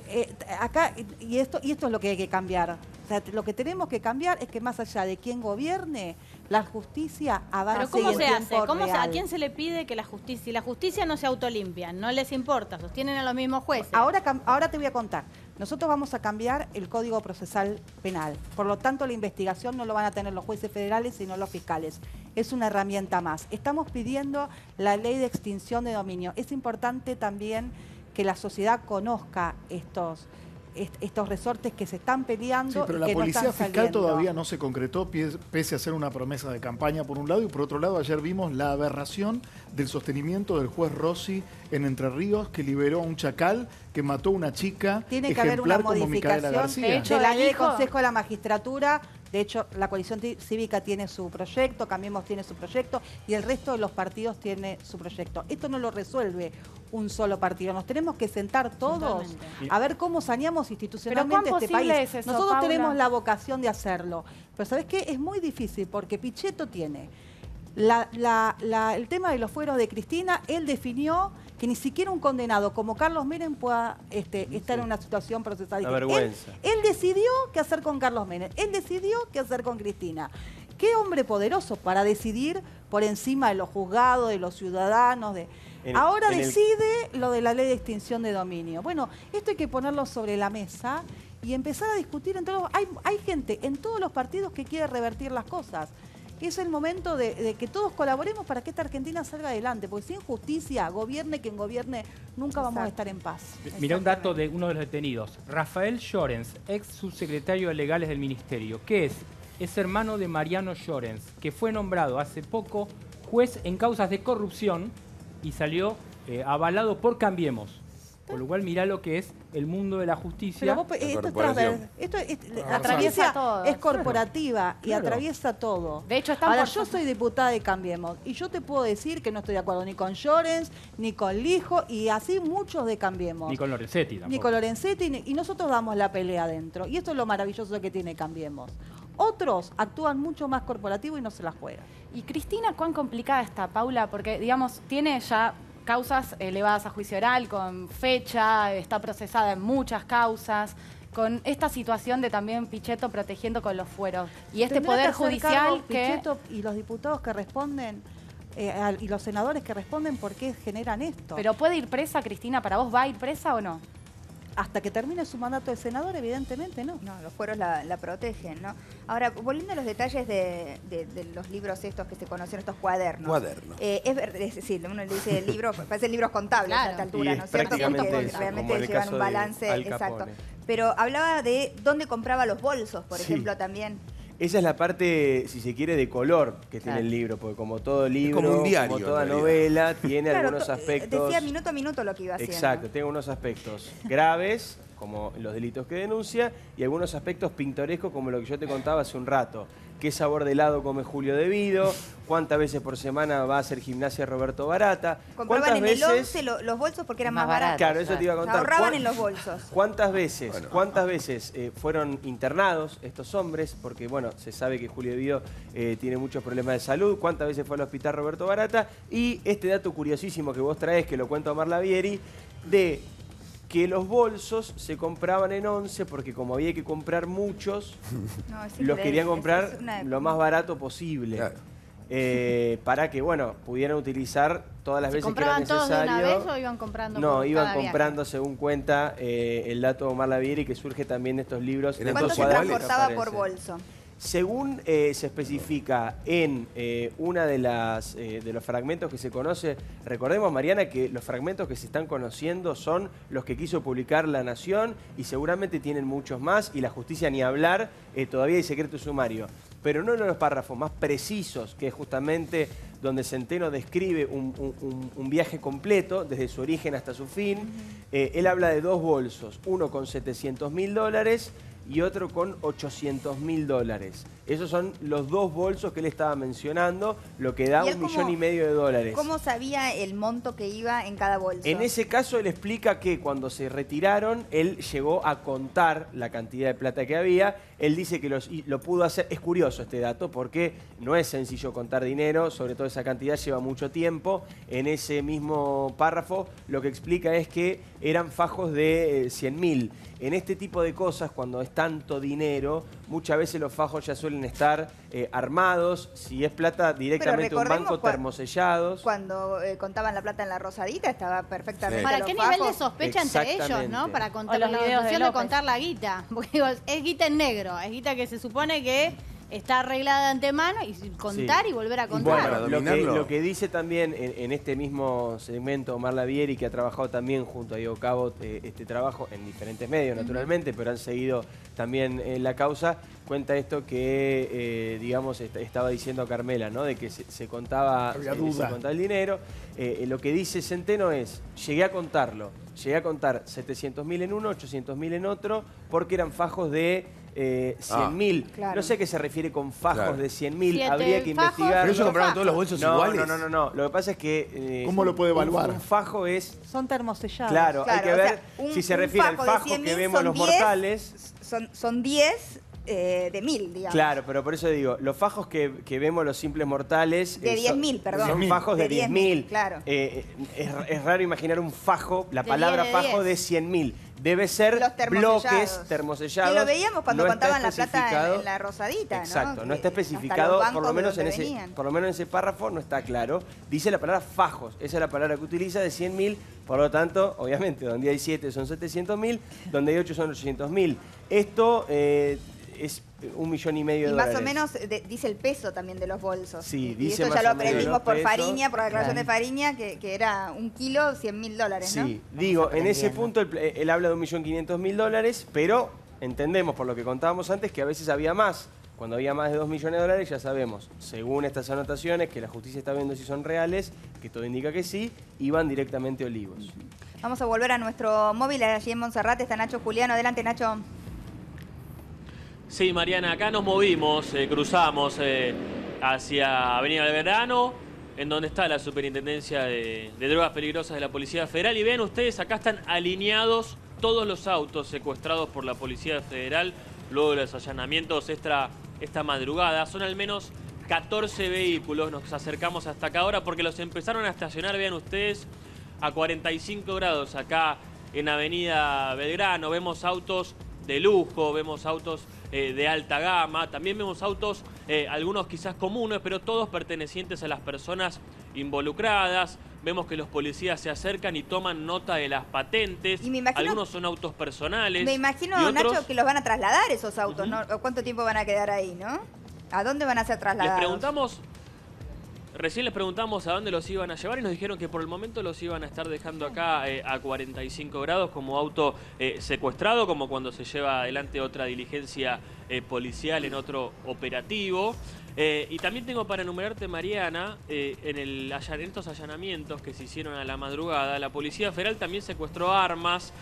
acá, y esto es lo que hay que cambiar. O sea, lo que tenemos que cambiar es que más allá de quién gobierne, la justicia avance. Pero ¿cómo en se hace? tiempo ¿A real. quién se le pide que la justicia? Si la justicia no se autolimpia, no les importa, sostienen a los mismos jueces. Ahora te voy a contar. Nosotros vamos a cambiar el Código Procesal Penal. Por lo tanto, la investigación no lo van a tener los jueces federales, sino los fiscales. Es una herramienta más. Estamos pidiendo la ley de extinción de dominio. Es importante también que la sociedad conozca estos resortes que se están peleando. Sí, pero y la que policía no están fiscal saliendo. todavía no se concretó, pese a ser una promesa de campaña por un lado, y por otro lado ayer vimos la aberración del sostenimiento del juez Rossi en Entre Ríos, que liberó a un chacal que mató a una chica Tiene que haber una ejemplar como Micaela modificación García. de la ley de dijo. Consejo de la Magistratura. De hecho, la coalición cívica tiene su proyecto, Cambiemos tiene su proyecto y el resto de los partidos tiene su proyecto. Esto no lo resuelve un solo partido. Nos tenemos que sentar todos a ver cómo saneamos institucionalmente ¿Pero cuán este país. posible es eso, Nosotros Paula? tenemos la vocación de hacerlo. Pero ¿sabés qué? Es muy difícil porque Pichetto tiene el tema de los fueros de Cristina. Él definió que ni siquiera un condenado como Carlos Menem pueda estar en una situación procesal. Una vergüenza. Él decidió qué hacer con Carlos Menem. Él decidió qué hacer con Cristina. Qué hombre poderoso para decidir por encima de los juzgados, de los ciudadanos. Ahora decide lo de la ley de extinción de dominio. Bueno, esto hay que ponerlo sobre la mesa y empezar a discutir entre los... Hay gente en todos los partidos que quiere revertir las cosas. Es el momento de que todos colaboremos para que esta Argentina salga adelante, porque sin justicia, gobierne quien gobierne, nunca vamos a estar en paz. Mirá un dato de uno de los detenidos. Rafael Llorens, ex subsecretario de Legales del Ministerio. ¿Qué es? Es hermano de Mariano Llorens, que fue nombrado hace poco juez en causas de corrupción y salió avalado por Cambiemos. Por lo cual mirá lo que es el mundo de la justicia. Pero La la Atraviesa todo. justicia es corporativa y Claro. atraviesa todo. De hecho, están ahora, por- yo soy diputada de Cambiemos y yo te puedo decir que no estoy de acuerdo ni con Llorens, ni con Lijo y así muchos de Cambiemos. Ni con Lorenzetti tampoco. Ni con Lorenzetti, y nosotros damos la pelea adentro. Y esto es lo maravilloso que tiene Cambiemos. Otros actúan mucho más corporativo y no se la juegan. Y Cristina, ¿cuán complicada está, Paula? Porque, digamos, tiene ya causas elevadas a juicio oral, con fecha, está procesada en muchas causas, con esta situación de también Pichetto protegiendo con los fueros. Y este Tendrá poder que hacer judicial cargo que... Pichetto y los diputados que responden y los senadores que responden por qué generan esto. Pero ¿puede ir presa Cristina? ¿Para vos va a ir presa o no? Hasta que termine su mandato de senador, evidentemente no. No, los fueros la protegen, ¿no? Ahora, volviendo a los detalles de los libros estos que se conocieron, estos cuadernos. Cuadernos. Es decir, uno le dice libros, parecen libros contables a Claro. esta altura, Y ¿no es cierto? prácticamente Porque eso, realmente como en el llevan caso un de balance Al exacto. Capone. Pero hablaba de dónde compraba los bolsos, por Sí. ejemplo, también. Esa es la parte, si se quiere, de color que tiene el libro, porque como todo libro, como un diario, como toda en realidad. novela, tiene Claro, algunos aspectos... decía minuto a minuto lo que iba haciendo. Exacto, tiene unos aspectos graves, como los delitos que denuncia, y algunos aspectos pintorescos, como lo que yo te contaba hace un rato. ¿Qué sabor de helado come Julio Devido? ¿Cuántas veces por semana va a hacer gimnasia Roberto Barata? Compraban en ¿Cuántas el veces? 11 los bolsos porque eran Más más baratos. Claro, eso te iba a contar. Ahorraban en los bolsos. ¿Cuántas veces, Bueno. fueron internados estos hombres? Porque, bueno, se sabe que Julio Devido tiene muchos problemas de salud. ¿Cuántas veces fue al hospital Roberto Barata? Y este dato curiosísimo que vos traes, que lo cuento a Marla Vieri, de que los bolsos se compraban en 11 porque como había que comprar muchos, No, es los increíble. querían comprar Eso es una- lo más barato posible. Claro. Para que, bueno, pudieran utilizar todas las ¿Se veces que era compraban todos de necesario. una vez o iban comprando No, por iban cada viaje? comprando según cuenta el dato de Omar Lavieri, que surge también de estos libros. de ¿Eran estos ¿Cuánto se todos cuadernos que transportaba por aparecen. bolso? Según se especifica en una de los fragmentos que se conoce, recordemos, Mariana, que los fragmentos que se están conociendo son los que quiso publicar La Nación y seguramente tienen muchos más, y la justicia ni hablar, todavía hay secreto sumario. Pero no en los párrafos más precisos, que es justamente donde Centeno describe un viaje completo, desde su origen hasta su fin. Él habla de 2 bolsos, uno con $700.000 y otro con $800.000. Esos son los 2 bolsos que él estaba mencionando, lo que da $1,5 millones. ¿Cómo sabía el monto que iba en cada bolso? En ese caso él explica que cuando se retiraron, él llegó a contar la cantidad de plata que había. Él dice que lo pudo hacer. Es curioso este dato porque no es sencillo contar dinero, sobre todo esa cantidad lleva mucho tiempo. En ese mismo párrafo lo que explica es que eran fajos de 100.000. En este tipo de cosas, cuando es tanto dinero, muchas veces los fajos ya suelen estar armados, si es plata directamente de un banco, termosellados. Cuando contaban la plata en la Rosadita estaba perfectamente. ¿Para qué nivel de sospecha entre ellos, no? Para contar la intención de contar la guita. Porque digo, es guita en negro, es guita que se supone que está arreglada de antemano y contar y volver a contar. Bueno, lo que dice también en este mismo segmento Omar Lavieri, que ha trabajado también junto a Diego Cabot este trabajo en diferentes medios, naturalmente, pero han seguido también la causa, cuenta esto que, digamos, estaba diciendo Carmela, ¿no? De que se contaba, se contaba el dinero. Lo que dice Centeno es, llegué a contarlo, llegué a contar 700.000 en uno, 800.000 en otro, porque eran fajos de 100.000. Claro. No sé a qué se refiere con fajos de 100.000. Habría que investigar. ¿Pero ellos compraron todos los bolsos iguales? No. Lo que pasa es que... ¿Cómo lo puede evaluar? Un fajo es... Son termosellados. Claro, hay que ver si se refiere al fajo que vemos los mortales. Son 10 de 1.000, digamos. Claro, pero por eso digo, los fajos que vemos los simples mortales... De 10.000, perdón. Son fajos de 10.000. Claro. Es raro imaginar un fajo, la palabra 10. fajo de 100.000. Debe ser bloques termosellados. Que lo veíamos cuando contaban la plata en la Rosadita, ¿no? Exacto, no está especificado, por lo menos en ese párrafo no está claro. Dice la palabra fajos, esa es la palabra que utiliza, de 100.000, por lo tanto, obviamente, donde hay 7 son 700.000, donde hay 8 son 800.000. Esto es $1,5 millones. Y más o menos dice el peso también de los bolsos. Sí, y dice esto más ya o lo menos aprendimos por peso. Fariña, por la declaración de Fariña, que era 1 kilo, $100.000, ¿no? Sí, digo, en ese punto él habla de $1.500.000, pero entendemos por lo que contábamos antes que a veces había más. Cuando había más de $2 millones, ya sabemos, según estas anotaciones, que la justicia está viendo si son reales, que todo indica que sí, iban directamente a Olivos. Vamos a volver a nuestro móvil, allí en Monserrate está Nacho Juliano. Adelante, Nacho. Sí, Mariana, acá nos movimos, cruzamos hacia Avenida Belgrano, en donde está la Superintendencia de Drogas Peligrosas de la Policía Federal. Y vean ustedes, acá están alineados todos los autos secuestrados por la Policía Federal luego de los allanamientos esta madrugada. Son al menos 14 vehículos, nos acercamos hasta acá ahora porque los empezaron a estacionar, vean ustedes, a 45 grados acá en Avenida Belgrano. Vemos autos de lujo, vemos autos de alta gama, también vemos autos, algunos quizás comunes, pero todos pertenecientes a las personas involucradas. Vemos que los policías se acercan y toman nota de las patentes. Y me imagino, algunos son autos personales. Me imagino, Nacho, que los van a trasladar esos autos, ¿no? ¿Cuánto tiempo van a quedar ahí, no? ¿A dónde van a ser trasladados? Recién les preguntamos a dónde los iban a llevar y nos dijeron que por el momento los iban a estar dejando acá a 45 grados como auto secuestrado, como cuando se lleva adelante otra diligencia policial en otro operativo. Y también tengo para enumerarte, Mariana, en estos allanamientos que se hicieron a la madrugada, la Policía Federal también secuestró armas,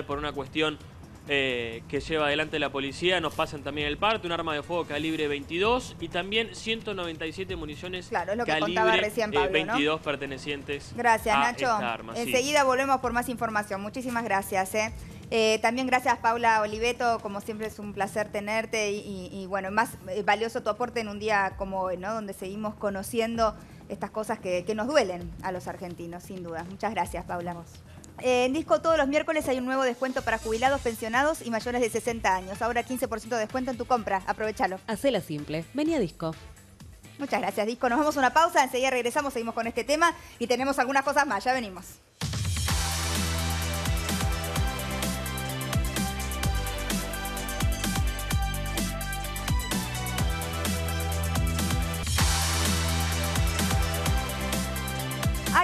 por una cuestión que lleva adelante la policía, nos pasan también el parte, un arma de fuego calibre 22 y también 197 municiones calibre recién Pablo, 22 pertenecientes gracias, a Nacho. esta arma. Enseguida volvemos por más información. Muchísimas gracias. También gracias, Paula Oliveto. Como siempre es un placer tenerte y bueno, más valioso tu aporte en un día como hoy, ¿no? Donde seguimos conociendo estas cosas que nos duelen a los argentinos, sin duda. Muchas gracias, Paula. En Disco todos los miércoles hay un nuevo descuento para jubilados, pensionados y mayores de 60 años. Ahora 15% de descuento en tu compra. Aprovechalo. Hacela simple. Vení a Disco. Muchas gracias, Disco. Nos vamos a una pausa. Enseguida regresamos, seguimos con este tema y tenemos algunas cosas más. Ya venimos.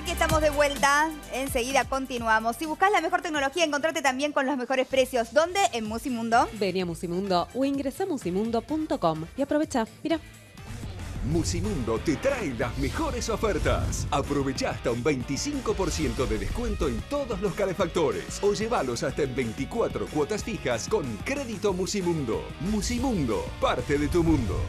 Aquí estamos de vuelta, enseguida continuamos. Si buscas la mejor tecnología, encontrate también con los mejores precios. ¿Dónde? En Musimundo. Vení a Musimundo o ingresa a musimundo.com y aprovecha. Mira. Musimundo te trae las mejores ofertas. Aprovecha hasta un 25% de descuento en todos los calefactores o llévalos hasta en 24 cuotas fijas con crédito Musimundo. Musimundo, parte de tu mundo.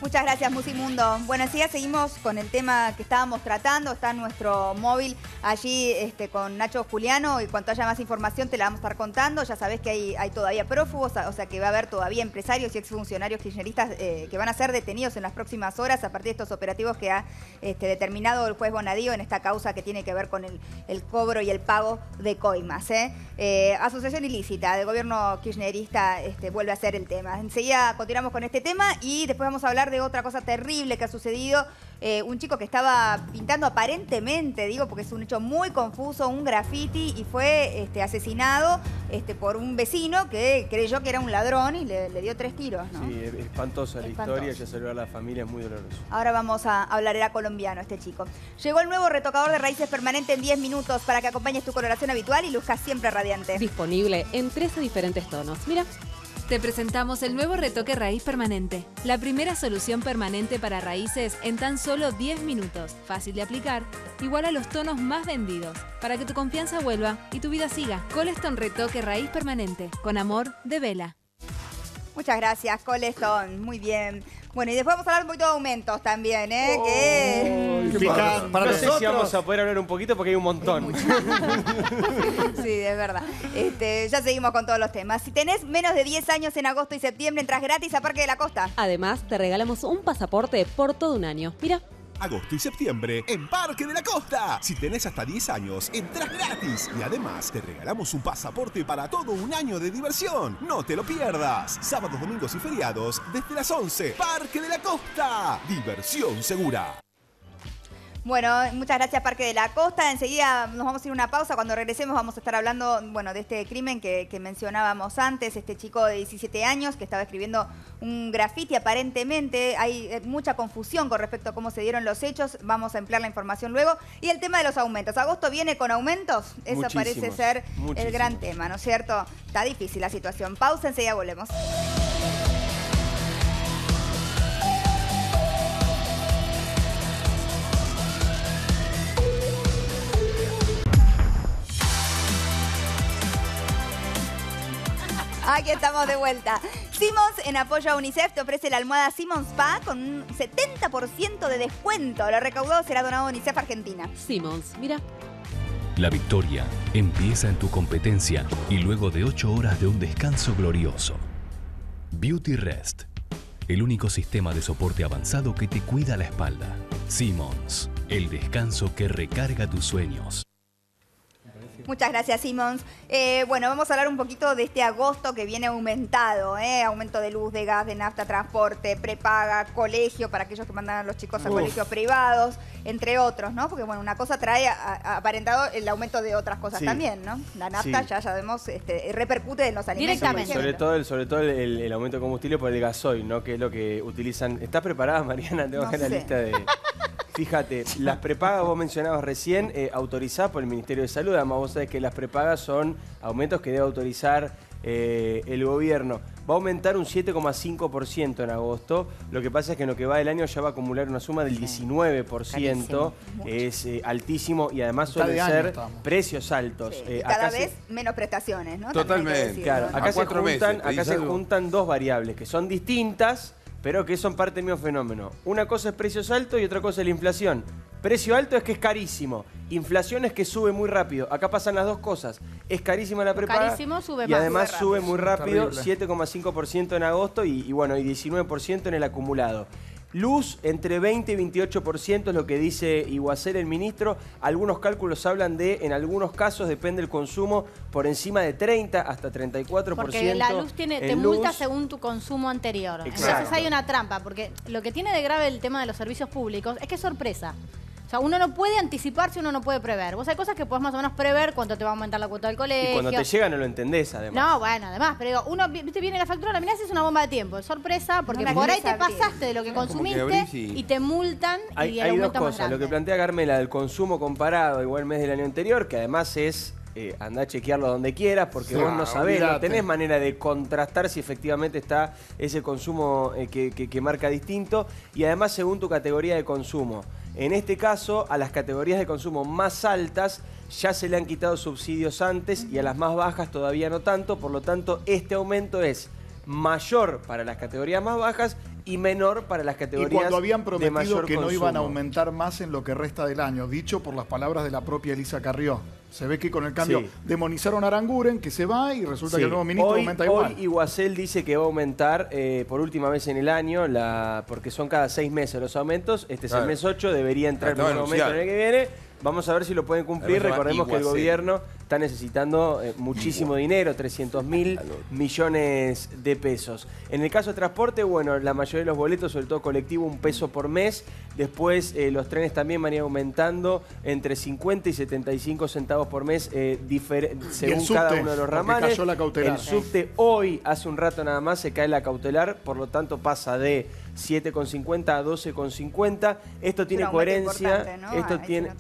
Muchas gracias, Musimundo. Bueno, enseguida seguimos con el tema que estábamos tratando. Está nuestro móvil allí con Nacho Juliano y cuanto haya más información te la vamos a estar contando. Ya sabés que hay todavía prófugos, o sea que va a haber todavía empresarios y exfuncionarios kirchneristas que van a ser detenidos en las próximas horas a partir de estos operativos que ha determinado el juez Bonadío en esta causa que tiene que ver con el cobro y el pago de coimas. Asociación ilícita del gobierno kirchnerista vuelve a ser el tema. Enseguida continuamos con este tema y después vamos a hablar de otra cosa terrible que ha sucedido. Un chico que estaba pintando aparentemente, digo porque es un hecho muy confuso, un graffiti y fue asesinado por un vecino que creyó que era un ladrón y le dio 3 tiros, ¿no? Sí, espantosa la historia, ya salió a la familia, es muy doloroso. Ahora vamos a hablar, era colombiano este chico. Llegó el nuevo retocador de raíces permanente en 10 minutos para que acompañes tu coloración habitual y luzcas siempre radiante. Disponible en 13 diferentes tonos. Mira. Te presentamos el nuevo retoque raíz permanente, la primera solución permanente para raíces en tan solo 10 minutos. Fácil de aplicar, igual a los tonos más vendidos, para que tu confianza vuelva y tu vida siga. Coleston Retoque Raíz Permanente, con amor de Vela. Muchas gracias, Coleston. Muy bien. Bueno, y después vamos a hablar un poquito de aumentos también, ¿eh? No sé si vamos a poder hablar un poquito porque hay un montón. Sí, es verdad. Ya seguimos con todos los temas. Si tenés menos de 10 años en agosto y septiembre, entras gratis a Parque de la Costa. Además, te regalamos un pasaporte por todo un año. Mira. Agosto y septiembre en Parque de la Costa. Si tenés hasta 10 años, entras gratis. Y además, te regalamos un pasaporte para todo un año de diversión. No te lo pierdas. Sábados, domingos y feriados desde las 11. Parque de la Costa. Diversión segura. Bueno, muchas gracias Parque de la Costa. Enseguida nos vamos a ir a una pausa. Cuando regresemos vamos a estar hablando de este crimen que mencionábamos antes. Este chico de 17 años que estaba escribiendo un graffiti aparentemente. Hay mucha confusión con respecto a cómo se dieron los hechos. Vamos a ampliar la información luego. Y el tema de los aumentos. ¿Agosto viene con aumentos? Eso parece ser el gran tema, ¿no es cierto? Está difícil la situación. Pausa, enseguida volvemos. Aquí estamos de vuelta. Simmons, en apoyo a UNICEF, te ofrece la almohada Simmons Spa con un 70% de descuento. Lo recaudado será donado a UNICEF Argentina. Simmons, mira. La victoria empieza en tu competencia y luego de 8 horas de un descanso glorioso. Beauty Rest, el único sistema de soporte avanzado que te cuida la espalda. Simmons, el descanso que recarga tus sueños. Muchas gracias, Simmons. Bueno, vamos a hablar un poquito de este agosto que viene aumentado, aumento de luz, de gas, de nafta, transporte, prepaga, colegio, para aquellos que mandan a los chicos a colegios privados, entre otros, ¿no? Porque, bueno, una cosa trae aparentado el aumento de otras cosas también, ¿no? La nafta ya sabemos, repercute en los alimentos. Directamente. Sobre todo el aumento de combustible por el gasoil, ¿no? Que es lo que utilizan. ¿Estás preparada, Mariana? Tengo acá la lista de... Fíjate, las prepagas vos mencionabas recién, autorizadas por el Ministerio de Salud. Además, vos sabés que las prepagas son aumentos que debe autorizar el gobierno. Va a aumentar un 7,5% en agosto. Lo que pasa es que en lo que va del año ya va a acumular una suma del 19%. Es altísimo y además suelen ser precios altos. Sí, y cada vez menos prestaciones, ¿no? Totalmente. Claro, acá se juntan dos variables que son distintas, pero que son parte del mismo fenómeno. Una cosa es precios altos y otra cosa es la inflación. Precio alto es que es carísimo. Inflación es que sube muy rápido. Acá pasan las dos cosas. Es carísima la prepaga. Carísimo, sube y más. además sube muy rápido, 7,5% en agosto y 19% en el acumulado. Luz, entre 20 y 28% es lo que dice Iguacel, el ministro. Algunos cálculos hablan de, en algunos casos, depende del consumo, por encima de 30 hasta 34%. Porque la luz te multa según tu consumo anterior. Exacto. Entonces hay una trampa, porque lo que tiene de grave el tema de los servicios públicos es que es sorpresa. O sea, uno no puede anticiparse, uno no puede prever. Vos hay cosas que podés más o menos prever cuánto te va a aumentar la cuota del colegio. Y cuando te llega no lo entendés, además. No, bueno, además, pero digo, uno te viene la factura, la mirás, es una bomba de tiempo, es sorpresa, porque por ahí te pasaste de lo que consumiste y te multan y el hay dos aumento más cosas. grande. Lo que plantea Carmela del consumo comparado igual mes del año anterior, que además es andá a chequearlo donde quieras, porque vos no sabés, no tenés manera de contrastar si efectivamente está ese consumo que marca distinto, y además según tu categoría de consumo. En este caso, a las categorías de consumo más altas ya se le han quitado subsidios antes y a las más bajas todavía no tanto, por lo tanto este aumento es mayor para las categorías más bajas y menor para las categorías de mayor consumo. Y cuando habían prometido que no iban a aumentar más en lo que resta del año, dicho por las palabras de la propia Elisa Carrió. Se ve que con el cambio demonizaron a Aranguren, que se va, y resulta que el nuevo ministro aumenta igual. Hoy Iguacel dice que va a aumentar por última vez en el año, porque son cada 6 meses los aumentos. Este es el mes 8, debería entrar un aumento en el que viene. Vamos a ver si lo pueden cumplir. Recordemos que el gobierno está necesitando muchísimo dinero, 300.000 millones de pesos. En el caso de transporte, bueno, la mayoría de los boletos, sobre todo colectivo, 1 peso por mes. Después los trenes también van a ir aumentando entre 50 y 75 centavos por mes, según cada uno de los ramales. Cayó la cautelar. El subte hoy, hace un rato nada más, se cae la cautelar, por lo tanto pasa de 7,50 a 12,50. Esto tiene coherencia. ¿no? Esto tiene,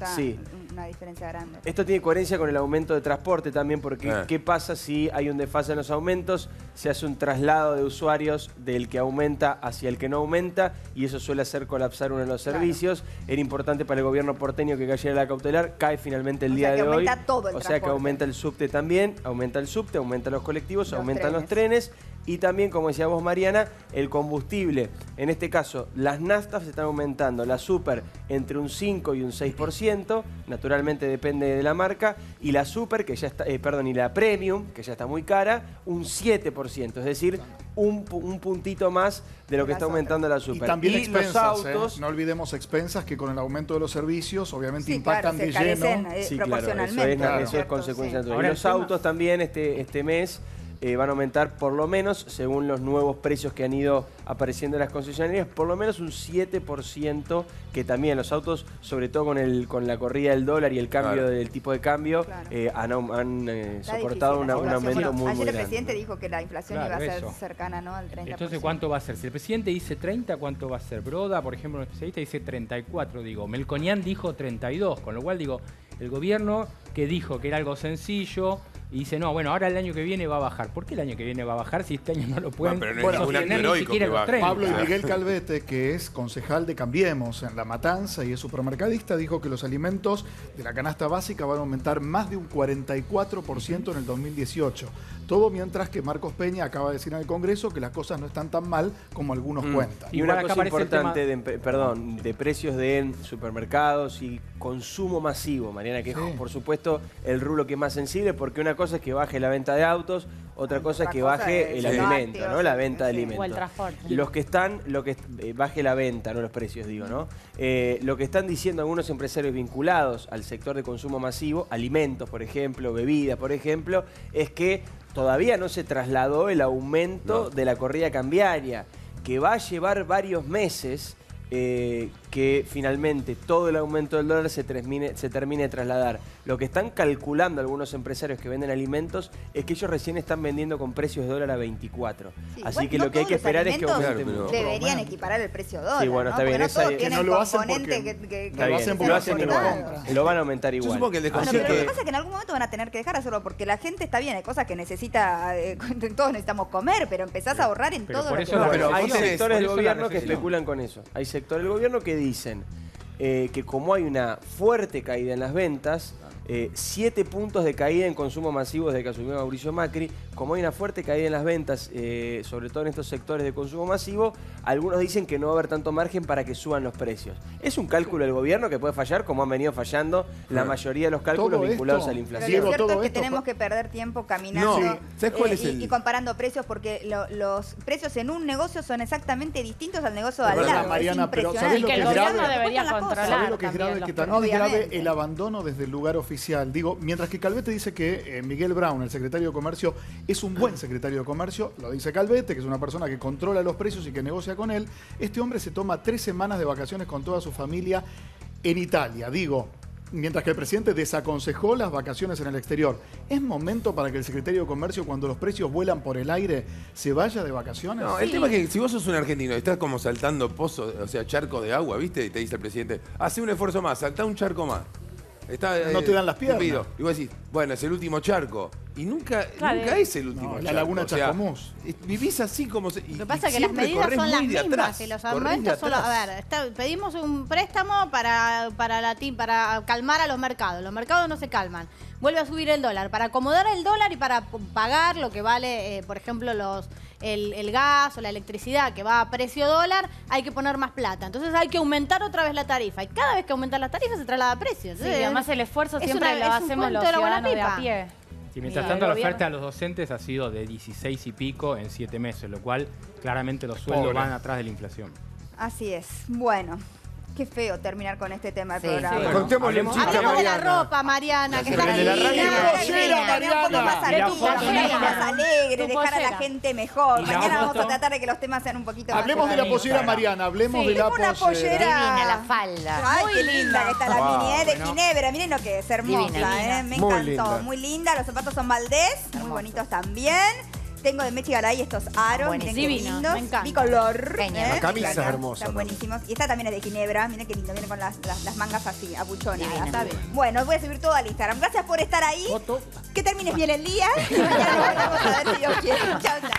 una diferencia grande. Esto tiene coherencia con el aumento de transporte también, porque ¿qué pasa si hay un desfase en los aumentos? Se hace un traslado de usuarios del que aumenta hacia el que no aumenta, y eso suele hacer colapsar uno de los servicios. Era importante para el gobierno porteño que cayera la cautelar, cae finalmente el día de hoy. Todo el sea que aumenta el subte también, aumenta el subte, aumentan los colectivos, aumentan los trenes. Y también, como decía vos, Mariana, el combustible. En este caso, las naftas están aumentando. La super entre un 5 y un 6%. Naturalmente depende de la marca. Y la super, que ya está, y la premium, que ya está muy cara, un 7%. Es decir, un puntito más de lo que está aumentando la super. Y también expensas, los autos. No olvidemos expensas que con el aumento de los servicios obviamente impactan de lleno. Proporcionalmente. Eso es consecuencia natural. Y los autos también este mes van a aumentar por lo menos, según los nuevos precios que han ido apareciendo en las concesionarias, por lo menos un 7%, que también los autos, sobre todo con la corrida del dólar y el cambio del tipo de cambio, han soportado un aumento muy grande. Ayer el presidente dijo que la inflación iba a ser cercana, ¿no?, al 30%. Entonces, ¿cuánto va a ser? Si el presidente dice 30, ¿cuánto va a ser? Broda, por ejemplo, un especialista dice 34, digo. Melconian dijo 32, con lo cual, digo, el gobierno que dijo que era algo sencillo y dice, no, bueno, ahora el año que viene va a bajar. ¿Por qué el año que viene va a bajar si este año no lo pueden sostener ni siquiera los trenes? Pablo y Miguel Calvete, que es concejal de Cambiemos en La Matanza y es supermercadista, dijo que los alimentos de la canasta básica van a aumentar más de un 44% en el 2018. Todo mientras que Marcos Peña acaba de decir en el Congreso que las cosas no están tan mal como algunos cuentan. Y una cosa importante de precios de supermercados y consumo masivo, Mariana, que es por supuesto el rubro que es más sensible, porque una cosa es que baje la venta de autos, otra cosa es que baje el alimento, ¿no? La venta de alimentos. O el transporte. Baje la venta, no los precios, digo, ¿no? Lo que están diciendo algunos empresarios vinculados al sector de consumo masivo, alimentos, por ejemplo, bebidas, por ejemplo, es que todavía no se trasladó el aumento de la corrida cambiaria, que va a llevar varios meses que finalmente todo el aumento del dólar se termine de trasladar. Lo que están calculando algunos empresarios que venden alimentos es que ellos recién están vendiendo con precios de dólar a 24. Sí, así que lo que hay que esperar es que aumente mucho. Deberían equiparar el precio dólar. Sí, bueno, está bien. No todos tienen no lo hacen componente porque lo hacen igual. Lo van a aumentar igual. Yo supongo que el pero lo que pasa es que en algún momento van a tener que dejar de hacerlo, porque la gente está bien, hay cosas que necesita, todos necesitamos comer, pero empezás a ahorrar en todo lo que pero hay sectores del gobierno que especulan con eso. Hay sectores del gobierno que dicen que como hay una fuerte caída en las ventas, 7 puntos de caída en consumo masivo desde que asumió Mauricio Macri, como hay una fuerte caída en las ventas, sobre todo en estos sectores de consumo masivo, algunos dicen que no va a haber tanto margen para que suban los precios. Es un cálculo del gobierno que puede fallar, como han venido fallando la mayoría de los cálculos vinculados a la inflación. Lo cierto es que tenemos que perder tiempo caminando y comparando precios, porque los precios en un negocio son exactamente distintos al negocio de al lado. Mariana, pero ¿sabés lo que es grave? ¿Sabés lo que es grave? Que también es grave el abandono desde el lugar oficial. Digo, mientras que Calvete dice que Miguel Brown, el secretario de Comercio, es un buen secretario de Comercio, lo dice Calvete, que es una persona que controla los precios y que negocia con él, este hombre se toma 3 semanas de vacaciones con toda su familia en Italia, digo, mientras que el presidente desaconsejó las vacaciones en el exterior, ¿es momento para que el secretario de Comercio, cuando los precios vuelan por el aire, se vaya de vacaciones? No, el tema es que si vos sos un argentino y estás como saltando pozo, o sea, charco de agua, ¿viste? Y te dice el presidente, hace un esfuerzo más, saltá un charco más. No te dan las piernas. Y vos decís, bueno, es el último charco. Y nunca es el último charco. La laguna Chascomús. Vivís así como... Lo que pasa es que las medidas son las mismas. Que los aumentos solo, a ver, pedimos un préstamo para calmar a los mercados. Los mercados no se calman. Vuelve a subir el dólar. Para acomodar el dólar y para pagar lo que vale, por ejemplo, el gas o la electricidad que va a precio dólar, hay que poner más plata. Entonces hay que aumentar otra vez la tarifa. Y cada vez que aumentan las tarifas se traslada a precios. Sí, y además el esfuerzo siempre lo hacemos los ciudadanos de a pie. Y mientras tanto, la oferta a los docentes ha sido de 16 y pico en 7 meses, lo cual claramente los sueldos van atrás de la inflación. Así es. Bueno, qué feo terminar con este tema del programa. Sí. Contémosle un chiste a Hablemos de la Mariana. ropa, Mariana, que está Un poco más alegre, dejar a la gente mejor. Mañana vamos a tratar de que los temas sean un poquito más... Hablemos de la pollera, Mariana, hablemos de la una pollera. pollera. la falda. Ay, qué linda que está la mini, de Ginebra. Miren lo que es, hermosa, me encantó. Muy linda, los zapatos son Valdés, muy bonitos también. Tengo de Mechi Garay estos aros, miren qué lindos. Me encanta. Bicolor. La camisa es hermosa. Están buenísimos. Y esta también es de Ginebra, miren qué lindo, viene con las mangas así, abuchonas. Está bien. Bueno, voy a subir todo al Instagram. Gracias por estar ahí. Que termines bien el día. Y mañana nos vemos a ver si Dios quiere. Chao, chao.